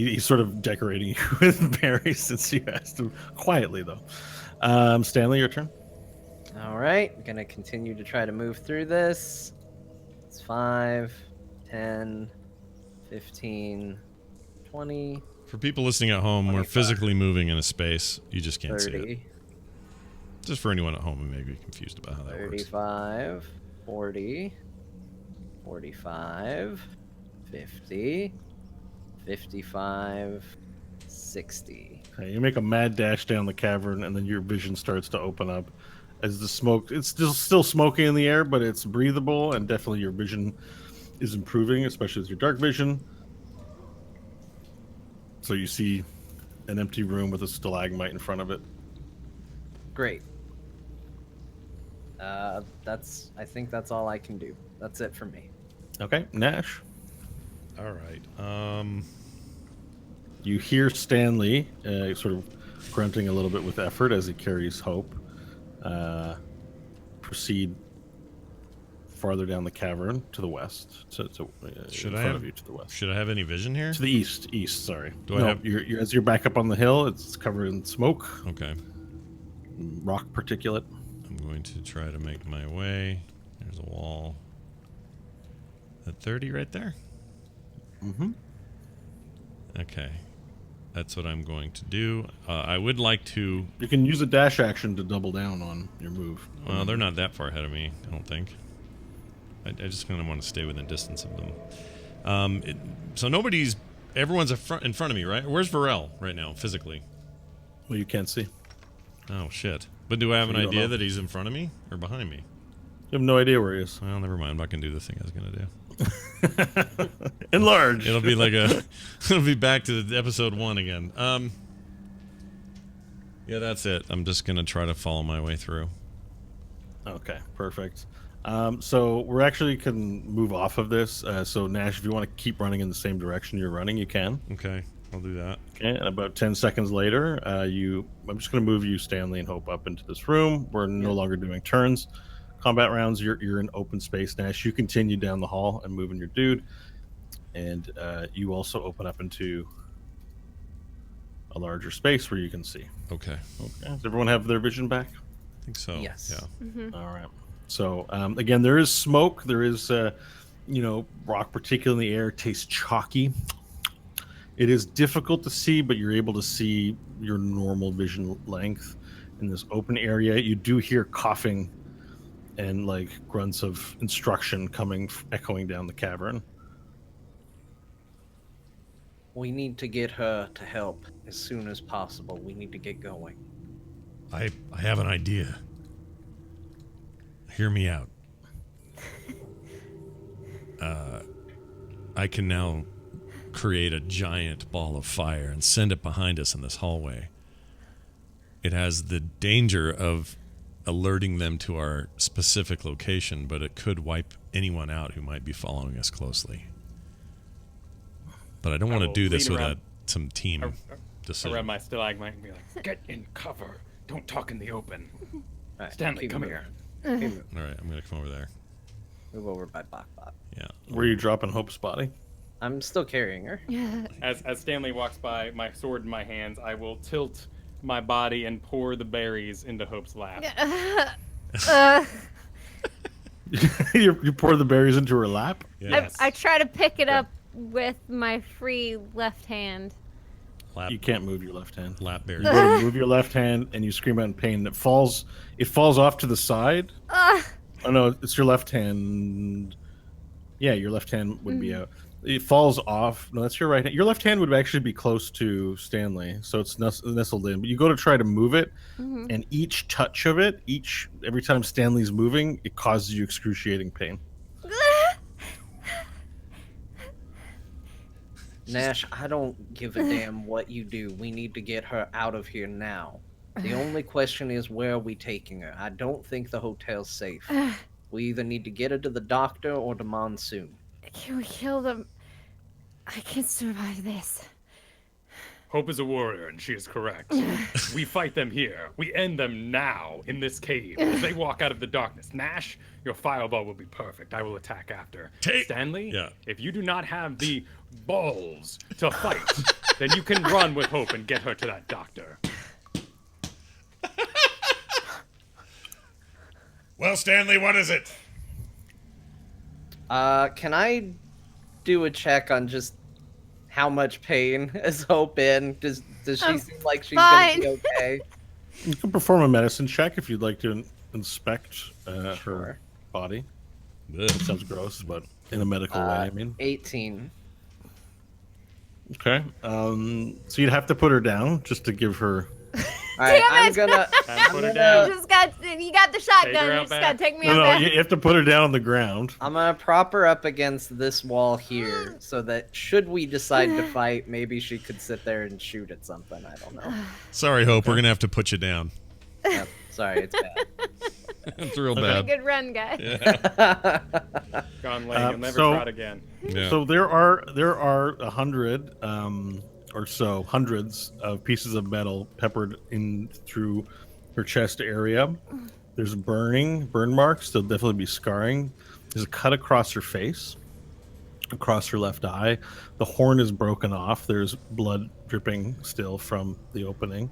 Speaker 1: He's sort of decorating you with berries since you asked him quietly, though. Stanley, your turn.
Speaker 4: All right, gonna continue to try to move through this. It's 5, 10, 15, 20,
Speaker 2: For people listening at home, we're
Speaker 4: 25.
Speaker 2: physically moving in a space. You just can't see it.
Speaker 4: 30,
Speaker 2: Just for anyone at home who may be confused about how that works.
Speaker 4: 35, 40, 45, 50, 55, 60.
Speaker 1: Okay, you make a mad dash down the cavern, and then your vision starts to open up. As the smoke, it's still smoky in the air, but it's breathable, and definitely your vision is improving, especially with your dark vision. So you see an empty room with a stalagmite in front of it.
Speaker 4: Great. I think that's all I can do. That's it for me.
Speaker 1: Okay, Nash.
Speaker 2: All right.
Speaker 1: You hear Stanley sort of grunting a little bit with effort as he carries Hope. Proceed farther down the cavern to the west.
Speaker 2: Should
Speaker 1: in
Speaker 2: I
Speaker 1: front
Speaker 2: have-
Speaker 1: of you to the west?
Speaker 2: Should I have any vision here?
Speaker 1: To the east. Sorry.
Speaker 2: Do I have-
Speaker 1: You're, as you're back up on the hill, it's covered in smoke,
Speaker 2: Okay.
Speaker 1: rock particulate.
Speaker 2: I'm going to try to make my way. There's a wall. At 30 right there?
Speaker 1: Mm-hmm.
Speaker 2: Okay. That's what I'm going to do. I would like to...
Speaker 1: You can use a dash action to double down on your move.
Speaker 2: Well, they're not that far ahead of me, I don't think. I just kind of want to stay within distance of them. So nobody's... Everyone's in front of me, right? Where's Varel right now, physically?
Speaker 1: Well, you can't see.
Speaker 2: Oh, shit. But do I have an
Speaker 1: You don't
Speaker 2: idea
Speaker 1: know.
Speaker 2: that he's in front of me or behind me?
Speaker 1: You have no idea where he is.
Speaker 2: Well, never mind. I'm not going to do the thing I was going to do.
Speaker 1: Enlarge.
Speaker 2: It'll be like a... It'll be back to the episode 1 again. Yeah, that's it. I'm just going to try to follow my way through.
Speaker 1: Okay, perfect. So we're actually can move off of this. So Nash, if you want to keep running in the same direction you're running, you can.
Speaker 2: Okay, I'll do that.
Speaker 1: Okay, and about 10 seconds later, I'm just going to move you, Stanley, and Hope up into this room. We're no longer doing turns. Combat rounds, you're in open space, Nash. You continue down the hall and moving your dude. And you also open up into a larger space where you can see.
Speaker 2: Okay,
Speaker 1: Okay. Does everyone have their vision back?
Speaker 2: I think so.
Speaker 4: Yes.
Speaker 2: Yeah.
Speaker 1: All right. So again, there is smoke. There is, rock particularly in the air. Tastes chalky. It is difficult to see, but you're able to see your normal vision length. in this open area. You do hear coughing and like grunts of instruction coming, echoing down the cavern.
Speaker 4: We need to get her to help as soon as possible. We need to get going.
Speaker 2: I have an idea. Hear me out. I can now create a giant ball of fire and send it behind us in this hallway. It has the danger of alerting them to our specific location, but it could wipe anyone out who might be following us closely. But I don't want to do this without some team decision.
Speaker 5: Around my stalagmite and be like, get in cover. Don't talk in the open.
Speaker 4: All right,
Speaker 5: Stanley,
Speaker 4: keep
Speaker 5: come
Speaker 4: moving.
Speaker 5: here.
Speaker 2: All right, I'm going to come over there.
Speaker 4: Move over by Bokbot.
Speaker 2: Yeah.
Speaker 1: Where are you dropping Hope's body?
Speaker 4: I'm still carrying her.
Speaker 5: As Stanley walks by, my sword in my hands, I will tilt my body and pour the berries into Hope's lap.
Speaker 1: You pour the berries into her lap?
Speaker 5: Yes.
Speaker 3: I try to pick it up with my free left hand.
Speaker 2: Lap,
Speaker 1: You can't move your left hand.
Speaker 2: lap berry.
Speaker 1: You go to move your left hand and you scream out in pain. It falls off to the side. Oh no, it's your left hand. Yeah, your left hand would be out. It falls off. No, that's your right hand. Your left hand would actually be close to Stanley, so it's nestled in. But you go to try to move it, and each touch of it, every time Stanley's moving, it causes you excruciating pain.
Speaker 4: Nash, I don't give a damn what you do. We need to get her out of here now. The only question is, where are we taking her? I don't think the hotel's safe. We either need to get her to the doctor or to Monsoon.
Speaker 3: Can we kill them? I can survive this.
Speaker 5: Hope is a warrior, and she is correct. We fight them here. We end them now in this cave as they walk out of the darkness. Nash, your fireball will be perfect. I will attack after. Stanley,
Speaker 2: Yeah.
Speaker 5: if you do not have the balls to fight, then you can run with Hope and get her to that doctor.
Speaker 2: Well, Stanley, what is it?
Speaker 4: Can I do a check on just how much pain is Hope in? Does she seem like she's
Speaker 3: fine.
Speaker 4: gonna be okay?
Speaker 1: You can perform a medicine check if you'd like to inspect her
Speaker 4: Sure.
Speaker 1: body.
Speaker 2: Ugh.
Speaker 1: Sounds gross, but in a medical way, I mean.
Speaker 4: 18.
Speaker 1: Okay. So you'd have to put her down just to give her.
Speaker 4: All right,
Speaker 3: Damn
Speaker 4: I'm
Speaker 3: it!
Speaker 4: gonna.
Speaker 5: Put her
Speaker 3: You
Speaker 5: down.
Speaker 3: you got the shotgun.
Speaker 5: her
Speaker 3: You
Speaker 5: out
Speaker 3: just
Speaker 5: back.
Speaker 3: gotta take me
Speaker 1: No,
Speaker 3: out
Speaker 1: no,
Speaker 3: back.
Speaker 1: you have to put her down on the ground.
Speaker 4: I'm gonna prop her up against this wall here, so that should we decide to fight, maybe she could sit there and shoot at something. I don't know.
Speaker 2: Sorry, Hope. We're going to have to put you down.
Speaker 4: Yep, sorry, it's bad.
Speaker 2: It's real
Speaker 3: Pretty
Speaker 2: bad.
Speaker 3: good run, guy.
Speaker 5: Gone lame. You'll never
Speaker 1: so-
Speaker 5: trot again.
Speaker 2: Yeah.
Speaker 1: So there are 100 or so, hundreds of pieces of metal peppered in through her chest area. There's burn marks. There'll definitely be scarring. There's a cut across her face, across her left eye. The horn is broken off. There's blood dripping still from the opening,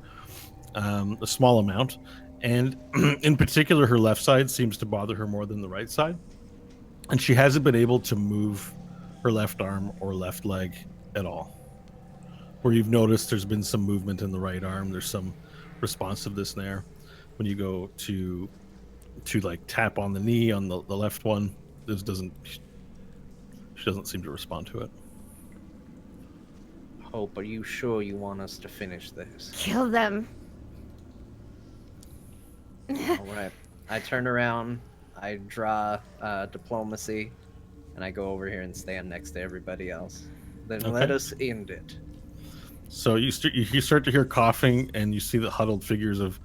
Speaker 1: a small amount. And in particular, her left side seems to bother her more than the right side. And she hasn't been able to move her left arm or left leg at all. Where you've noticed there's been some movement in the right arm, there's some responsiveness there. When you go to like tap on the knee on the left one, she doesn't seem to respond to it.
Speaker 4: Hope, are you sure you want us to finish this?
Speaker 3: Kill them.
Speaker 4: All right. I turn around, I draw diplomacy, and I go over here and stand next to everybody else. Then let
Speaker 1: Okay.
Speaker 4: us end it.
Speaker 1: So you start to hear coughing, and you see the huddled figures of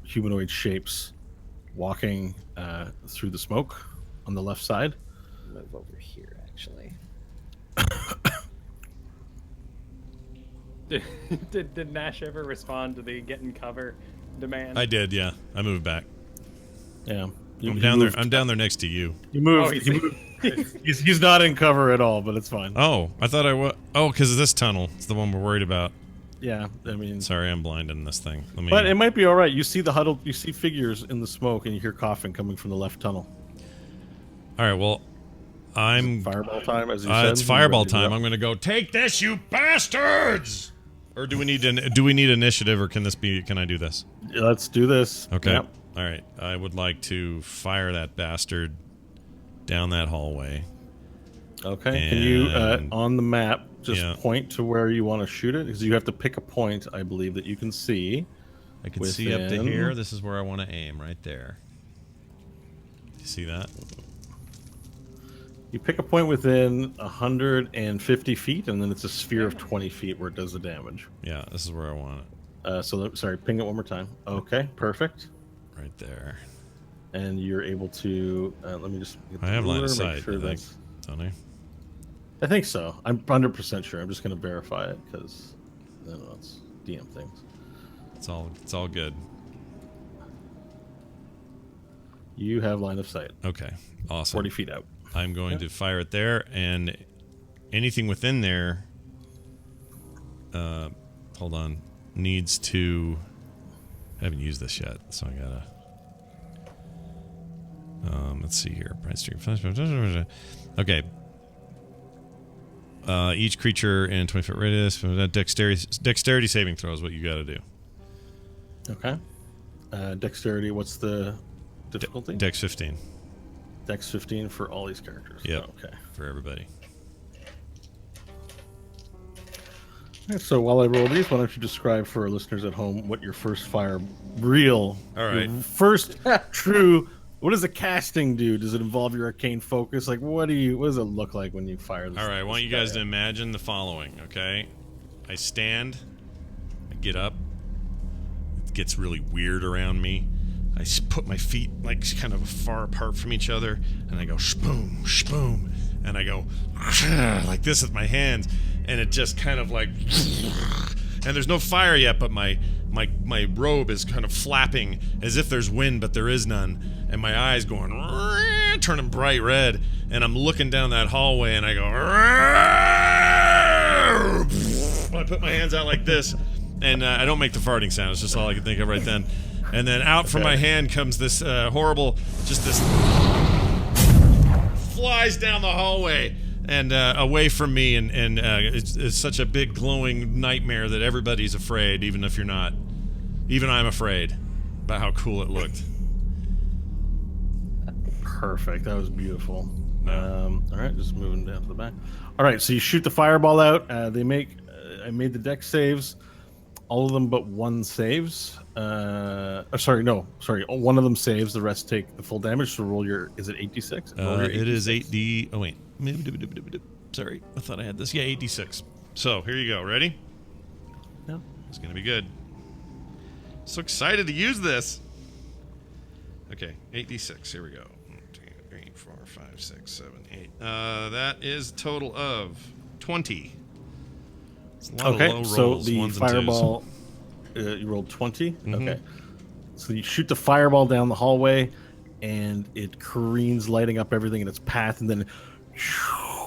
Speaker 1: humanoid shapes walking through the smoke on the left side.
Speaker 4: Move over here, actually.
Speaker 5: Did Nash ever respond to the get in cover demand?
Speaker 2: I did, yeah. I moved back.
Speaker 1: Yeah,
Speaker 2: I'm down there. I'm down there next to you.
Speaker 1: He moved.
Speaker 5: Oh,
Speaker 1: he moved. He's not in cover at all, but it's fine.
Speaker 2: Oh, I thought I was. Oh, because of this tunnel. It's the one we're worried about.
Speaker 1: Yeah, I mean,
Speaker 2: Sorry, I'm blind in this thing. Let me.
Speaker 1: but it might be all right. You see the huddled. You see figures in the smoke, and you hear coughing coming from the left tunnel.
Speaker 2: All right. Well, I'm.
Speaker 1: Fireball time, as you said.
Speaker 2: It's fireball time. I'm gonna go. Take this, you bastards! Or do we need initiative, or can I do this?
Speaker 1: Let's do this.
Speaker 2: Okay.
Speaker 1: Yep.
Speaker 2: All right. I would like to fire that bastard down that hallway.
Speaker 1: Okay. Can you
Speaker 2: And-
Speaker 1: on the map just
Speaker 2: Yeah.
Speaker 1: point to where you want to shoot it? Because you have to pick a point, I believe, that you can see.
Speaker 2: I can see up to
Speaker 1: Within-
Speaker 2: here. This is where I want to aim, right there. You see that?
Speaker 1: You pick a point within 150 feet, and then it's a sphere of 20 feet where it does the damage.
Speaker 2: Yeah, this is where I want it.
Speaker 1: Sorry, ping it one more time. Okay, perfect.
Speaker 2: Right there.
Speaker 1: And you're able to. Let me just. Get
Speaker 2: I
Speaker 1: the
Speaker 2: have line of
Speaker 1: ruler, make
Speaker 2: sight,
Speaker 1: sure
Speaker 2: I think.
Speaker 1: that's-
Speaker 2: Don't I?
Speaker 1: I think so. I'm 100% sure. I'm just going to verify it because I don't know, it's DM things.
Speaker 2: It's all good.
Speaker 1: You have line of sight,
Speaker 2: Okay. Awesome.
Speaker 1: 40 feet out.
Speaker 2: I'm going to fire it there, and anything within there, hold on, needs to. I haven't used this yet, so I gotta. Let's see here. Bright streak. Okay. Each creature in 20-foot radius. Dexterity saving throw is what you got to do.
Speaker 1: Okay. Dexterity. What's the difficulty?
Speaker 2: Dex 15
Speaker 1: Dex 15 for all these characters.
Speaker 2: Yep.
Speaker 1: Okay.
Speaker 2: for everybody.
Speaker 1: Alright, so while I roll these, why don't you describe for our listeners at home what your first fire, real,
Speaker 2: All right.
Speaker 1: your first true. What does the casting do? Does it involve your arcane focus? Like, what does it look like when you fire this?
Speaker 2: All right, I want
Speaker 1: this
Speaker 2: you guys
Speaker 1: guy
Speaker 2: to
Speaker 1: up?
Speaker 2: imagine the following, okay? I stand, I get up, it gets really weird around me. I put my feet like kind of far apart from each other, and I go shboom, shboom, and I go like this with my hands, and it just kind of like, and there's no fire yet, but my robe is kind of flapping as if there's wind, but there is none, and my eyes going turning bright red, and I'm looking down that hallway, and I go. I put my hands out like this, and I don't make the farting sound. It's just all I can think of right then. And then out from my hand comes this horrible, just this flies down the hallway and away from me, and it's such a big glowing nightmare that everybody's afraid, even if you're not. Even I'm afraid about how cool it looked.
Speaker 1: Perfect. That was beautiful. All right, just moving down to the back. All right, so you shoot the fireball out. I made the dex saves. All of them but one saves. One of them saves. The rest take the full damage. So roll your. Is it 86?
Speaker 2: It is 8d. Oh wait, sorry, I thought I had this. Yeah, 8d6. So here you go. Ready?
Speaker 1: Yeah.
Speaker 2: It's gonna be good. So excited to use this. Okay, 8d6. Here we go. 1, 2, 3, 4, 5, 6, 7, 8. That is a total of 20. It's a lot of low
Speaker 1: Okay, so
Speaker 2: rolls,
Speaker 1: the
Speaker 2: ones and twos.
Speaker 1: fireball, you rolled 20.
Speaker 2: Mhm.
Speaker 1: Okay, so you shoot the fireball down the hallway, and it careens, lighting up everything in its path, and then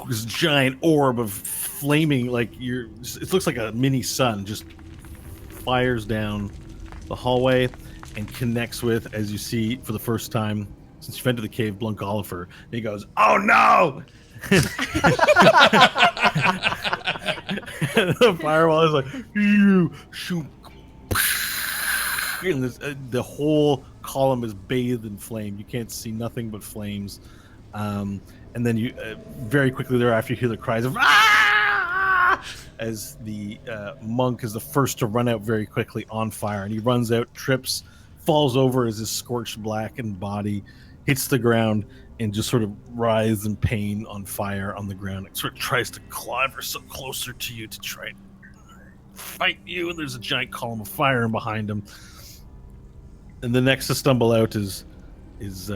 Speaker 1: this giant orb of flaming, it looks like a mini sun, just fires down the hallway and connects with, as you see for the first time since you've entered the cave, Blunk Oliver. And he goes, "Oh no!" The fireball is like, "You shoot," and the whole column is bathed in flame. You can't see nothing but flames. And then you very quickly thereafter you hear the cries of "Ah!" as the monk is the first to run out very quickly on fire, and he runs out, trips, falls over as his scorched blackened body hits the ground and just sort of writhes in pain on fire on the ground. It sort of tries to claw ever so closer to you to try and fight you, and there's a giant column of fire behind him. And the next to stumble out is there's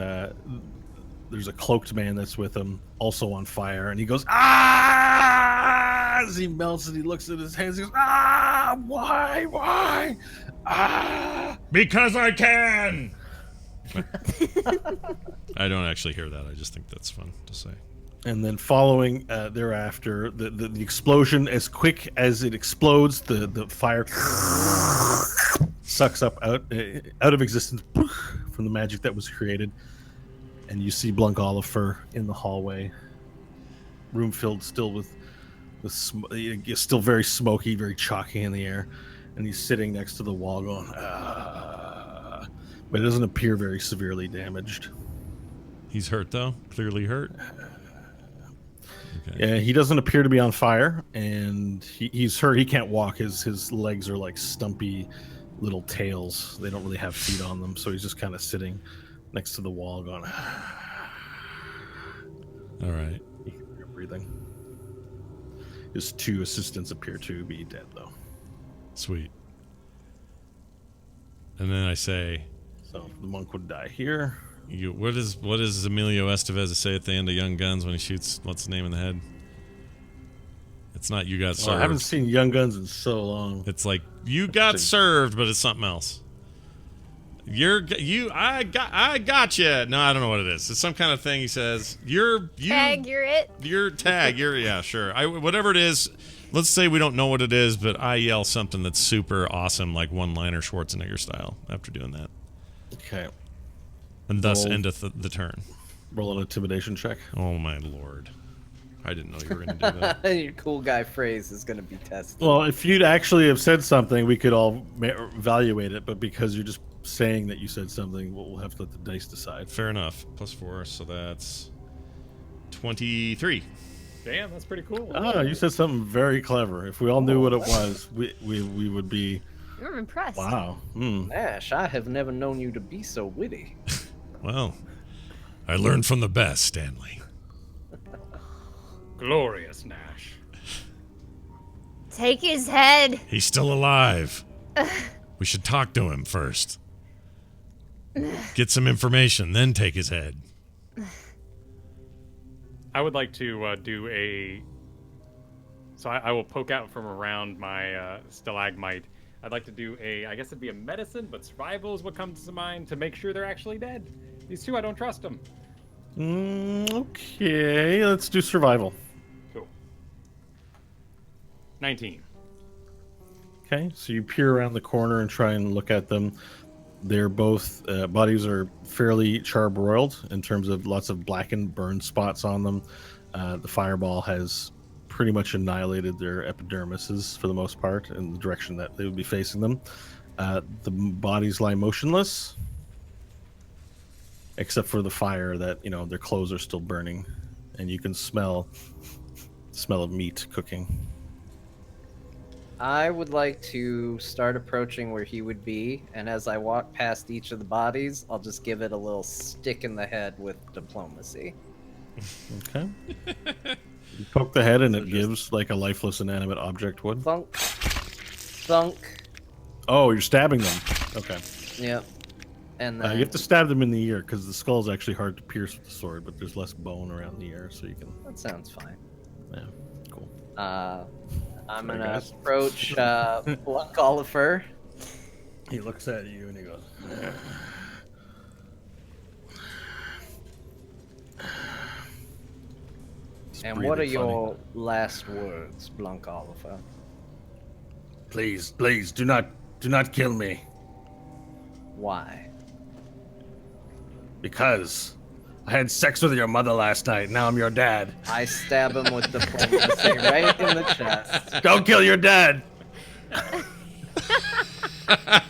Speaker 1: a cloaked man that's with him, also on fire, and he goes, "Ah!" As he melts and he looks at his hands, he goes, "Ah! Why? Ah!"
Speaker 2: Because I can! I don't actually hear that. I just think that's fun to say.
Speaker 1: And then following thereafter, the explosion, as quick as it explodes, the fire sucks up out of existence from the magic that was created. And you see Blunk Oliver in the hallway, room filled still with It's still very smoky, very chalky in the air, and he's sitting next to the wall going, but it doesn't appear very severely damaged.
Speaker 2: He's hurt though. Clearly hurt. Okay.
Speaker 1: Yeah, he doesn't appear to be on fire, and he's hurt. He can't walk. His legs are like stumpy little tails. They don't really have feet on them, so he's just kind of sitting next to the wall going,
Speaker 2: All right.
Speaker 1: breathing. His 2 assistants appear to be dead, though.
Speaker 2: Sweet. And then I say,
Speaker 1: So the monk would die here.
Speaker 2: what does Emilio Estevez say at the end of Young Guns when he shoots what's his name in the head? It's not you got served.
Speaker 1: Well, I haven't seen Young Guns in so long.
Speaker 2: It's like you got served, but it's something else. I got you. No, I don't know what it is. It's some kind of thing he says.
Speaker 3: Tag, you're it.
Speaker 2: You're tag. Yeah, sure. Whatever it is. Let's say we don't know what it is, but I yell something that's super awesome, like one-liner Schwarzenegger style. After doing that,
Speaker 1: Okay.
Speaker 2: and thus
Speaker 1: Roll.
Speaker 2: endeth the turn.
Speaker 1: Roll an intimidation check.
Speaker 2: Oh my lord! I didn't know you were going to do that.
Speaker 4: Your cool guy phrase is going to be tested.
Speaker 1: Well, if you'd actually have said something, we could all evaluate it. But because you're just saying that you said something, we'll have to let the dice decide.
Speaker 2: Fair enough. +4, so that's 23.
Speaker 5: Damn, that's pretty cool.
Speaker 1: Oh, you said something very clever. If we all knew what it was, we would be.
Speaker 3: I'm impressed.
Speaker 1: Wow. Hmm.
Speaker 4: Nash, I have never known you to be so witty.
Speaker 2: Well, I learned from the best, Stanley.
Speaker 5: Glorious Nash.
Speaker 3: Take his head.
Speaker 2: He's still alive. We should talk to him first. Get some information, then take his head.
Speaker 5: I would like to do a. So I will poke out from around my stalagmite. I'd like to do a. I guess it'd be a medicine, but survival is what comes to mind to make sure they're actually dead. These 2, I don't trust them.
Speaker 1: Okay, let's do survival.
Speaker 5: Cool. 19.
Speaker 1: Okay, so you peer around the corner and try and look at them. They're both bodies are fairly charbroiled in terms of lots of blackened burn spots on them. The fireball has pretty much annihilated their epidermises for the most part in the direction that they would be facing them. The bodies lie motionless, except for the fire that, their clothes are still burning, and you can smell the smell of meat cooking.
Speaker 4: I would like to start approaching where he would be, and as I walk past each of the bodies, I'll just give it a little stick in the head with diplomacy.
Speaker 1: Okay. You poke the head and it gives like a lifeless inanimate object would.
Speaker 4: Thunk. Thunk.
Speaker 1: Oh, you're stabbing them. Okay.
Speaker 4: Yep. And then
Speaker 1: You have to stab them in the ear because the skull is actually hard to pierce with the sword, but there's less bone around the ear, so you can.
Speaker 4: that sounds fine.
Speaker 1: Yeah, cool.
Speaker 4: I'm
Speaker 1: Sorry,
Speaker 4: gonna
Speaker 1: guys.
Speaker 4: approach Blunt Oliver.
Speaker 1: He looks at you and he goes.
Speaker 4: And what are your last words, Blanc Oliver?
Speaker 1: Please, do not kill me,
Speaker 4: Why?
Speaker 1: because I had sex with your mother last night. Now I'm your dad.
Speaker 4: I stab him with diplomacy right in the chest,
Speaker 1: Don't kill your dad.
Speaker 4: and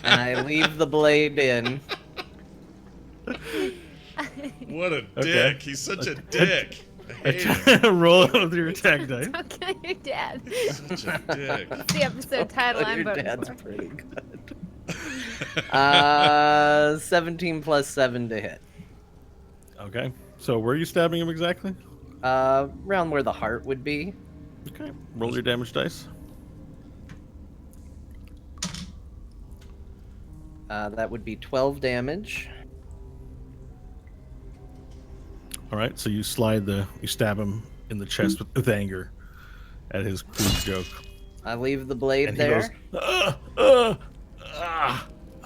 Speaker 4: I leave the blade in.
Speaker 2: What a
Speaker 1: Okay.
Speaker 2: dick. He's such a dick. I hate him.
Speaker 1: Roll it with your attack dice.
Speaker 3: Don't kill your dad.
Speaker 2: Such a dick.
Speaker 3: It's the episode title I'm
Speaker 4: Your
Speaker 3: voting
Speaker 4: dad's
Speaker 3: for.
Speaker 4: pretty good. 17 plus 7 to hit.
Speaker 1: Okay. So where are you stabbing him exactly?
Speaker 4: Around where the heart would be.
Speaker 1: Okay. Roll your damage dice.
Speaker 4: That would be 12 damage.
Speaker 1: All right. So you stab him in the chest with anger at his crude joke.
Speaker 4: I leave the blade
Speaker 1: And he
Speaker 4: there.
Speaker 1: goes,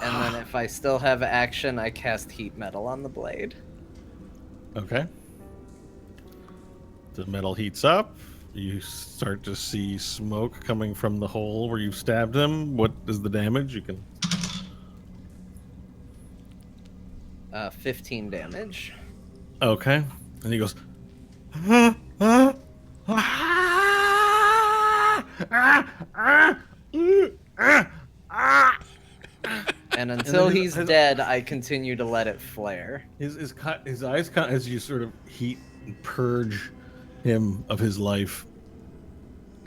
Speaker 4: And then if I still have action, I cast heat metal on the blade.
Speaker 1: Okay. The metal heats up. You start to see smoke coming from the hole where you stabbed him. What is the damage? You can.
Speaker 4: 15 damage.
Speaker 1: Okay. And he goes.
Speaker 4: And until
Speaker 1: then
Speaker 4: he's dead, I continue to let it flare.
Speaker 1: His eyes kind of, as you sort of heat and purge him of his life,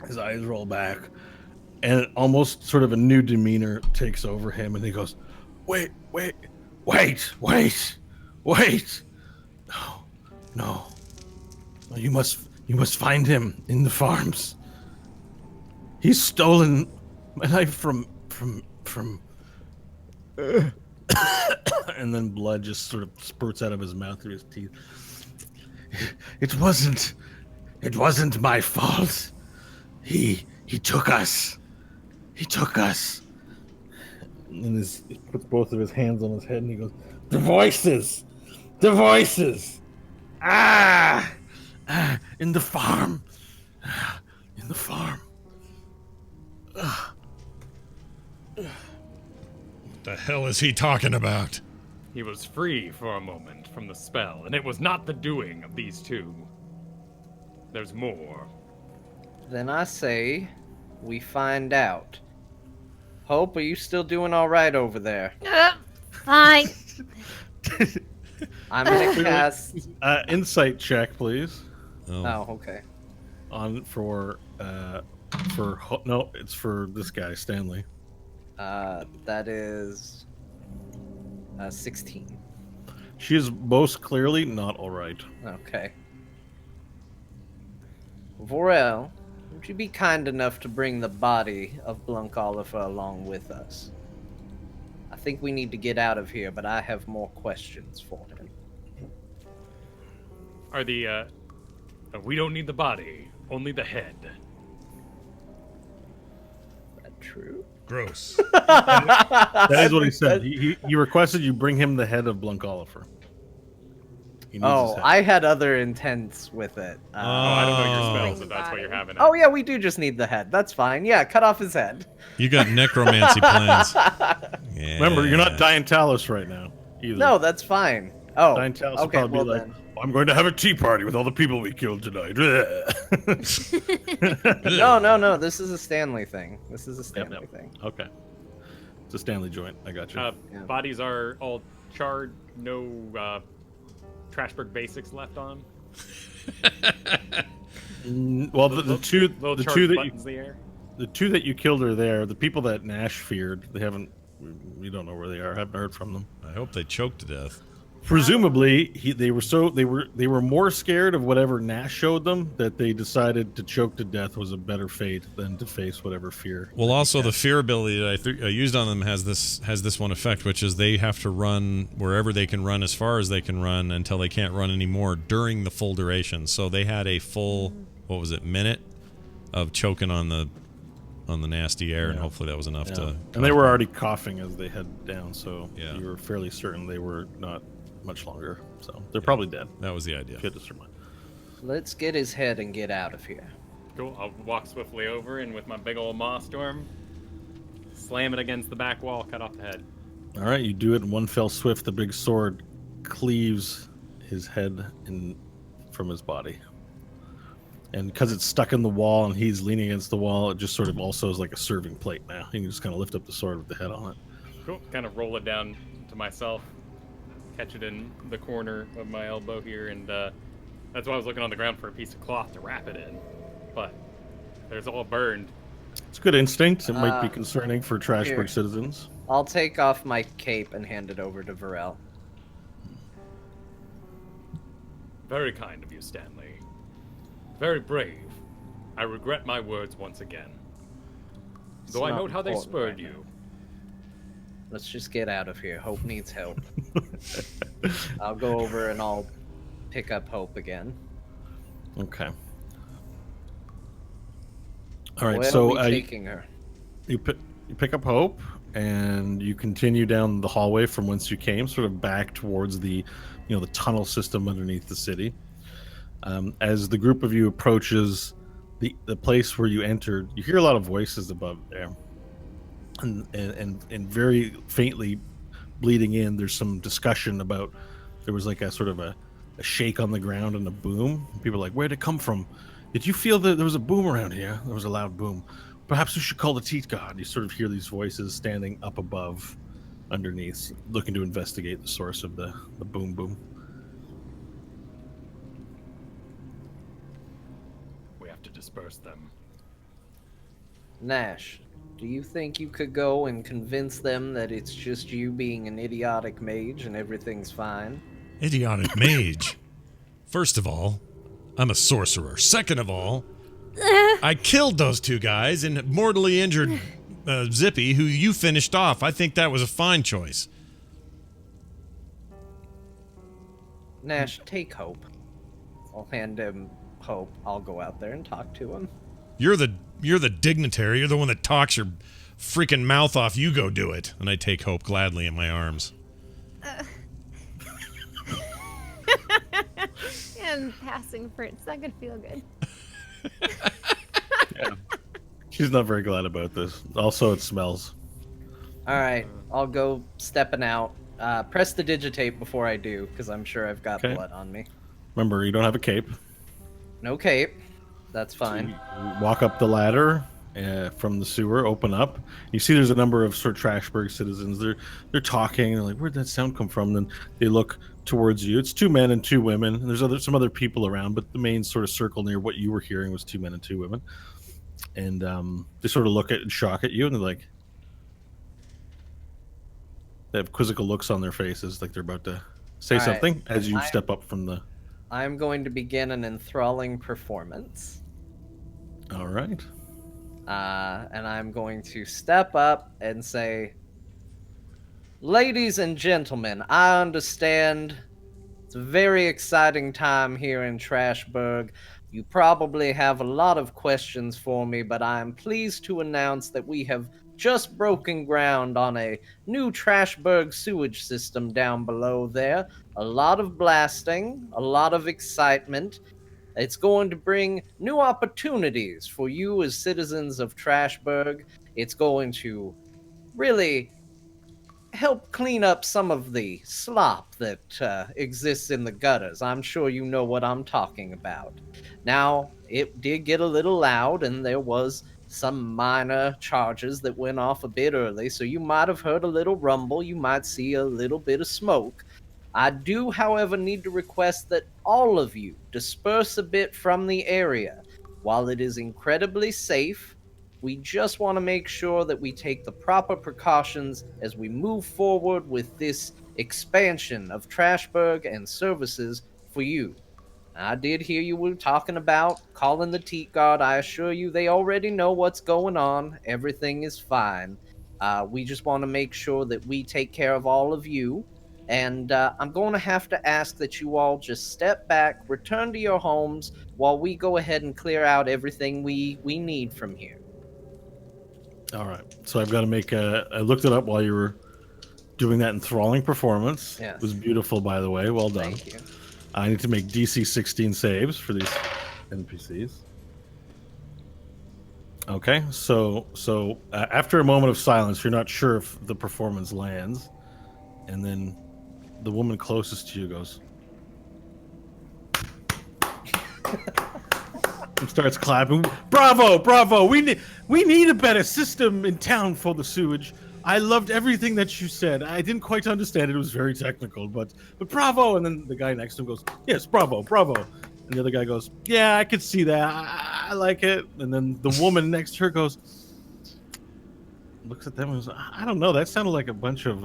Speaker 1: his eyes roll back, and almost sort of a new demeanor takes over him, and he goes, "Wait! No! You must find him in the farms. He's stolen my life from." And then blood just sort of spurts out of his mouth through his teeth. It wasn't my fault. He took us. He puts both of his hands on his head and he goes, The voices! In the farm.
Speaker 2: What the hell is he talking about?
Speaker 5: He was free for a moment from the spell, and it was not the doing of these two. There's more.
Speaker 4: Then I say we find out. Hope, are you still doing all right over there?
Speaker 3: Fine.
Speaker 4: I'm gonna cast.
Speaker 1: Insight check, please.
Speaker 4: Oh, okay.
Speaker 1: No, it's for this guy, Stanley.
Speaker 4: That is 16.
Speaker 1: She is most clearly not all right.
Speaker 4: Okay. Vorel, would you be kind enough to bring the body of Blunk Oliver along with us? I think we need to get out of here, but I have more questions for him.
Speaker 5: We don't need the body, only the head.
Speaker 4: Is that true?
Speaker 2: Gross.
Speaker 1: That is what he said. He requested you bring him the head of Blunk Oliver. He needs his head.
Speaker 4: I had other intents with it.
Speaker 5: I don't know your spells,
Speaker 3: Oh.
Speaker 5: if that's what you're having.
Speaker 4: Oh yeah, we do just need the head. That's fine. Yeah, cut off his head.
Speaker 2: You got necromancy plans. Yeah.
Speaker 1: Remember, you're not Diane Talos right now either.
Speaker 4: No, that's fine. Oh,
Speaker 1: Diane Talos will
Speaker 4: okay.
Speaker 1: probably
Speaker 4: Well
Speaker 1: be like,
Speaker 4: then.
Speaker 1: I'm going to have a tea party with all the people we killed tonight.
Speaker 4: No. This is a Stanley thing. Thing.
Speaker 1: Okay. It's a Stanley joint. I got you.
Speaker 4: Yeah.
Speaker 5: Bodies are all charred, no Trashburg basics left on.
Speaker 1: Well, the two
Speaker 5: Little
Speaker 1: the
Speaker 5: charged
Speaker 1: two that
Speaker 5: buttons in the air.
Speaker 1: the two that you killed are there. The people that Nash feared, they haven't. We don't know where they are. I haven't heard from them.
Speaker 2: I hope they choke to death.
Speaker 1: Presumably, they were more scared of whatever Nash showed them that they decided to choke to death was a better fate than to face whatever fear.
Speaker 2: Well, also the fear ability that I used on them has this one effect, which is they have to run wherever they can run as far as they can run until they can't run anymore during the full duration. So they had a full minute of choking on the nasty air, and hopefully that was enough to.
Speaker 1: And they were already coughing as they head down, so
Speaker 2: Yeah.
Speaker 1: you were fairly certain they were not much longer. So they're probably dead.
Speaker 2: That was the idea.
Speaker 1: Good to surmise.
Speaker 4: Let's get his head and get out of here.
Speaker 5: Cool. I'll walk swiftly over and with my big old Maw Storm, slam it against the back wall, cut off the head.
Speaker 1: All right, you do it in one fell swoop. The big sword cleaves his head from his body. And because it's stuck in the wall and he's leaning against the wall, it just sort of also is like a serving plate now. You can just kind of lift up the sword with the head on it.
Speaker 5: Cool. Kind of roll it down to myself, catch it in the corner of my elbow here, and that's why I was looking on the ground for a piece of cloth to wrap it in. But there's all burned.
Speaker 1: It's good instinct. It might be concerning for
Speaker 4: here.
Speaker 1: Trashburg citizens.
Speaker 4: I'll take off my cape and hand it over to Varel.
Speaker 5: Very kind of you, Stanley. Very brave. I regret my words once again. Though I
Speaker 4: not
Speaker 5: note how they
Speaker 4: important
Speaker 5: spurred
Speaker 4: right
Speaker 5: you.
Speaker 4: Let's just get out of here. Hope needs help. I'll go over and I'll pick up Hope again.
Speaker 1: Okay. All right,
Speaker 4: Where
Speaker 1: so
Speaker 4: are we taking her?
Speaker 1: you pick up Hope and you continue down the hallway from whence you came, sort of back towards the tunnel system underneath the city. As the group of you approaches the place where you entered, you hear a lot of voices above there, and very faintly bleeding in, there's some discussion about there was like a sort of a shake on the ground and a boom. People are like, where'd it come from? Did you feel that there was a boom around here? There was a loud boom. Perhaps we should call the Teat God. You sort of hear these voices standing up above underneath, looking to investigate the source of the boom boom.
Speaker 5: We have to disperse them.
Speaker 4: Nash, do you think you could go and convince them that it's just you being an idiotic mage and everything's fine?
Speaker 2: Idiotic mage. First of all, I'm a sorcerer. Second of all, I killed those two guys and mortally injured Zippy, who you finished off. I think that was a fine choice.
Speaker 4: Nash, take Hope. I'll hand him Hope. I'll go out there and talk to him.
Speaker 2: You're the dignitary. You're the one that talks your freaking mouth off. You go do it. And I take Hope gladly in my arms.
Speaker 3: And passing for it's not gonna feel good.
Speaker 1: Yeah. She's not very glad about this. Also, it smells.
Speaker 4: All right, I'll go stepping out. Press the digitape before I do, because I'm sure I've got
Speaker 1: Okay.
Speaker 4: blood on me.
Speaker 1: Remember, you don't have a cape.
Speaker 4: No cape. That's fine.
Speaker 1: You walk up the ladder from the sewer, open up. You see there's a number of sort of Trashburg citizens. They're talking. They're like, where'd that sound come from? Then they look towards you. It's 2 men and 2 women. And there's some other people around, but the main sort of circle near what you were hearing was 2 men and 2 women. And they sort of look at and shock at you, and they're like, they have quizzical looks on their faces, like they're about to say
Speaker 4: All right.
Speaker 1: something as you step up from the.
Speaker 4: I'm going to begin an enthralling performance.
Speaker 1: All right.
Speaker 4: And I'm going to step up and say, ladies and gentlemen, I understand it's a very exciting time here in Trashburg. You probably have a lot of questions for me, but I am pleased to announce that we have just broken ground on a new Trashburg sewage system down below there. A lot of blasting, a lot of excitement. It's going to bring new opportunities for you as citizens of Trashburg. It's going to really help clean up some of the slop that exists in the gutters. I'm sure you know what I'm talking about. Now, it did get a little loud, and there was some minor charges that went off a bit early, so you might have heard a little rumble. You might see a little bit of smoke. I do, however, need to request that all of you disperse a bit from the area. While it is incredibly safe, we just want to make sure that we take the proper precautions as we move forward with this expansion of Trashburg and services for you. I did hear you were talking about calling the Teat Guard. I assure you they already know what's going on. Everything is fine. We just want to make sure that we take care of all of you. And I'm going to have to ask that you all just step back, return to your homes, while we go ahead and clear out everything we need from here.
Speaker 1: All right. So I've got to make I looked it up while you were doing that enthralling performance.
Speaker 4: Yes.
Speaker 1: It was beautiful, by the way. Well done.
Speaker 4: Thank you.
Speaker 1: I need to make DC 16 saves for these NPCs. Okay. So after a moment of silence, you're not sure if the performance lands, and then the woman closest to you goes and starts clapping. Bravo, bravo! We need a better system in town for the sewage. I loved everything that you said. I didn't quite understand it. It was very technical, but bravo! And then the guy next to him goes, "Yes, bravo, bravo." And the other guy goes, "Yeah, I could see that. I like it." And then the woman next to her goes, looks at them and goes, "I don't know. That sounded like a bunch of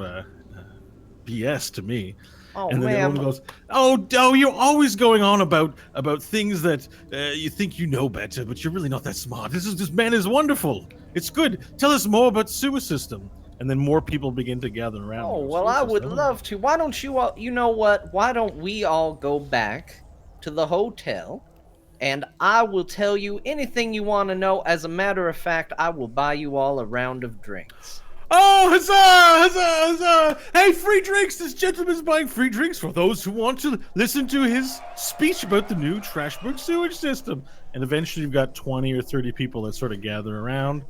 Speaker 1: BS to me."
Speaker 4: Oh,
Speaker 1: And then
Speaker 4: man.
Speaker 1: the woman goes, "Oh, you're always going on about things that you think you know better, but you're really not that smart. This man is wonderful. It's good. Tell us more about sewer system." And then more people begin to gather around.
Speaker 4: Oh, well, I would love to. Why don't you all, you know what? Why don't we all go back to the hotel, and I will tell you anything you want to know. As a matter of fact, I will buy you all a round of drinks.
Speaker 1: Oh, huzzah, huzzah, huzzah! Hey, free drinks! This gentleman's buying free drinks for those who want to listen to his speech about the new Trashburg sewage system. And eventually you've got 20 or 30 people that sort of gather around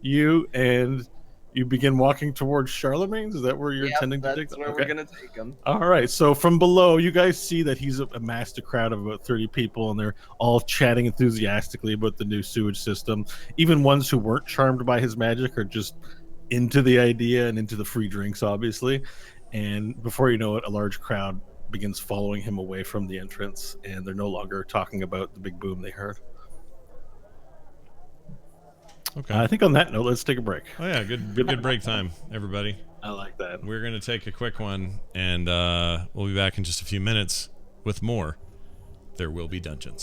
Speaker 1: you, and you begin walking towards Charlemagne's. Is that where you're intending to take
Speaker 4: That's
Speaker 1: them?
Speaker 4: where we're going to take them.
Speaker 1: All right. So from below, you guys see that he's amassed a crowd of about 30 people, and they're all chatting enthusiastically about the new sewage system. Even ones who weren't charmed by his magic are just into the idea and into the free drinks, obviously. And before you know it, a large crowd begins following him away from the entrance, and they're no longer talking about the big boom they heard.
Speaker 2: Okay.
Speaker 1: I think on that note, let's take a break.
Speaker 2: Oh yeah, good break time, everybody.
Speaker 1: I like that.
Speaker 2: We're gonna take a quick one, and we'll be back in just a few minutes with more. There Will Be Dungeons.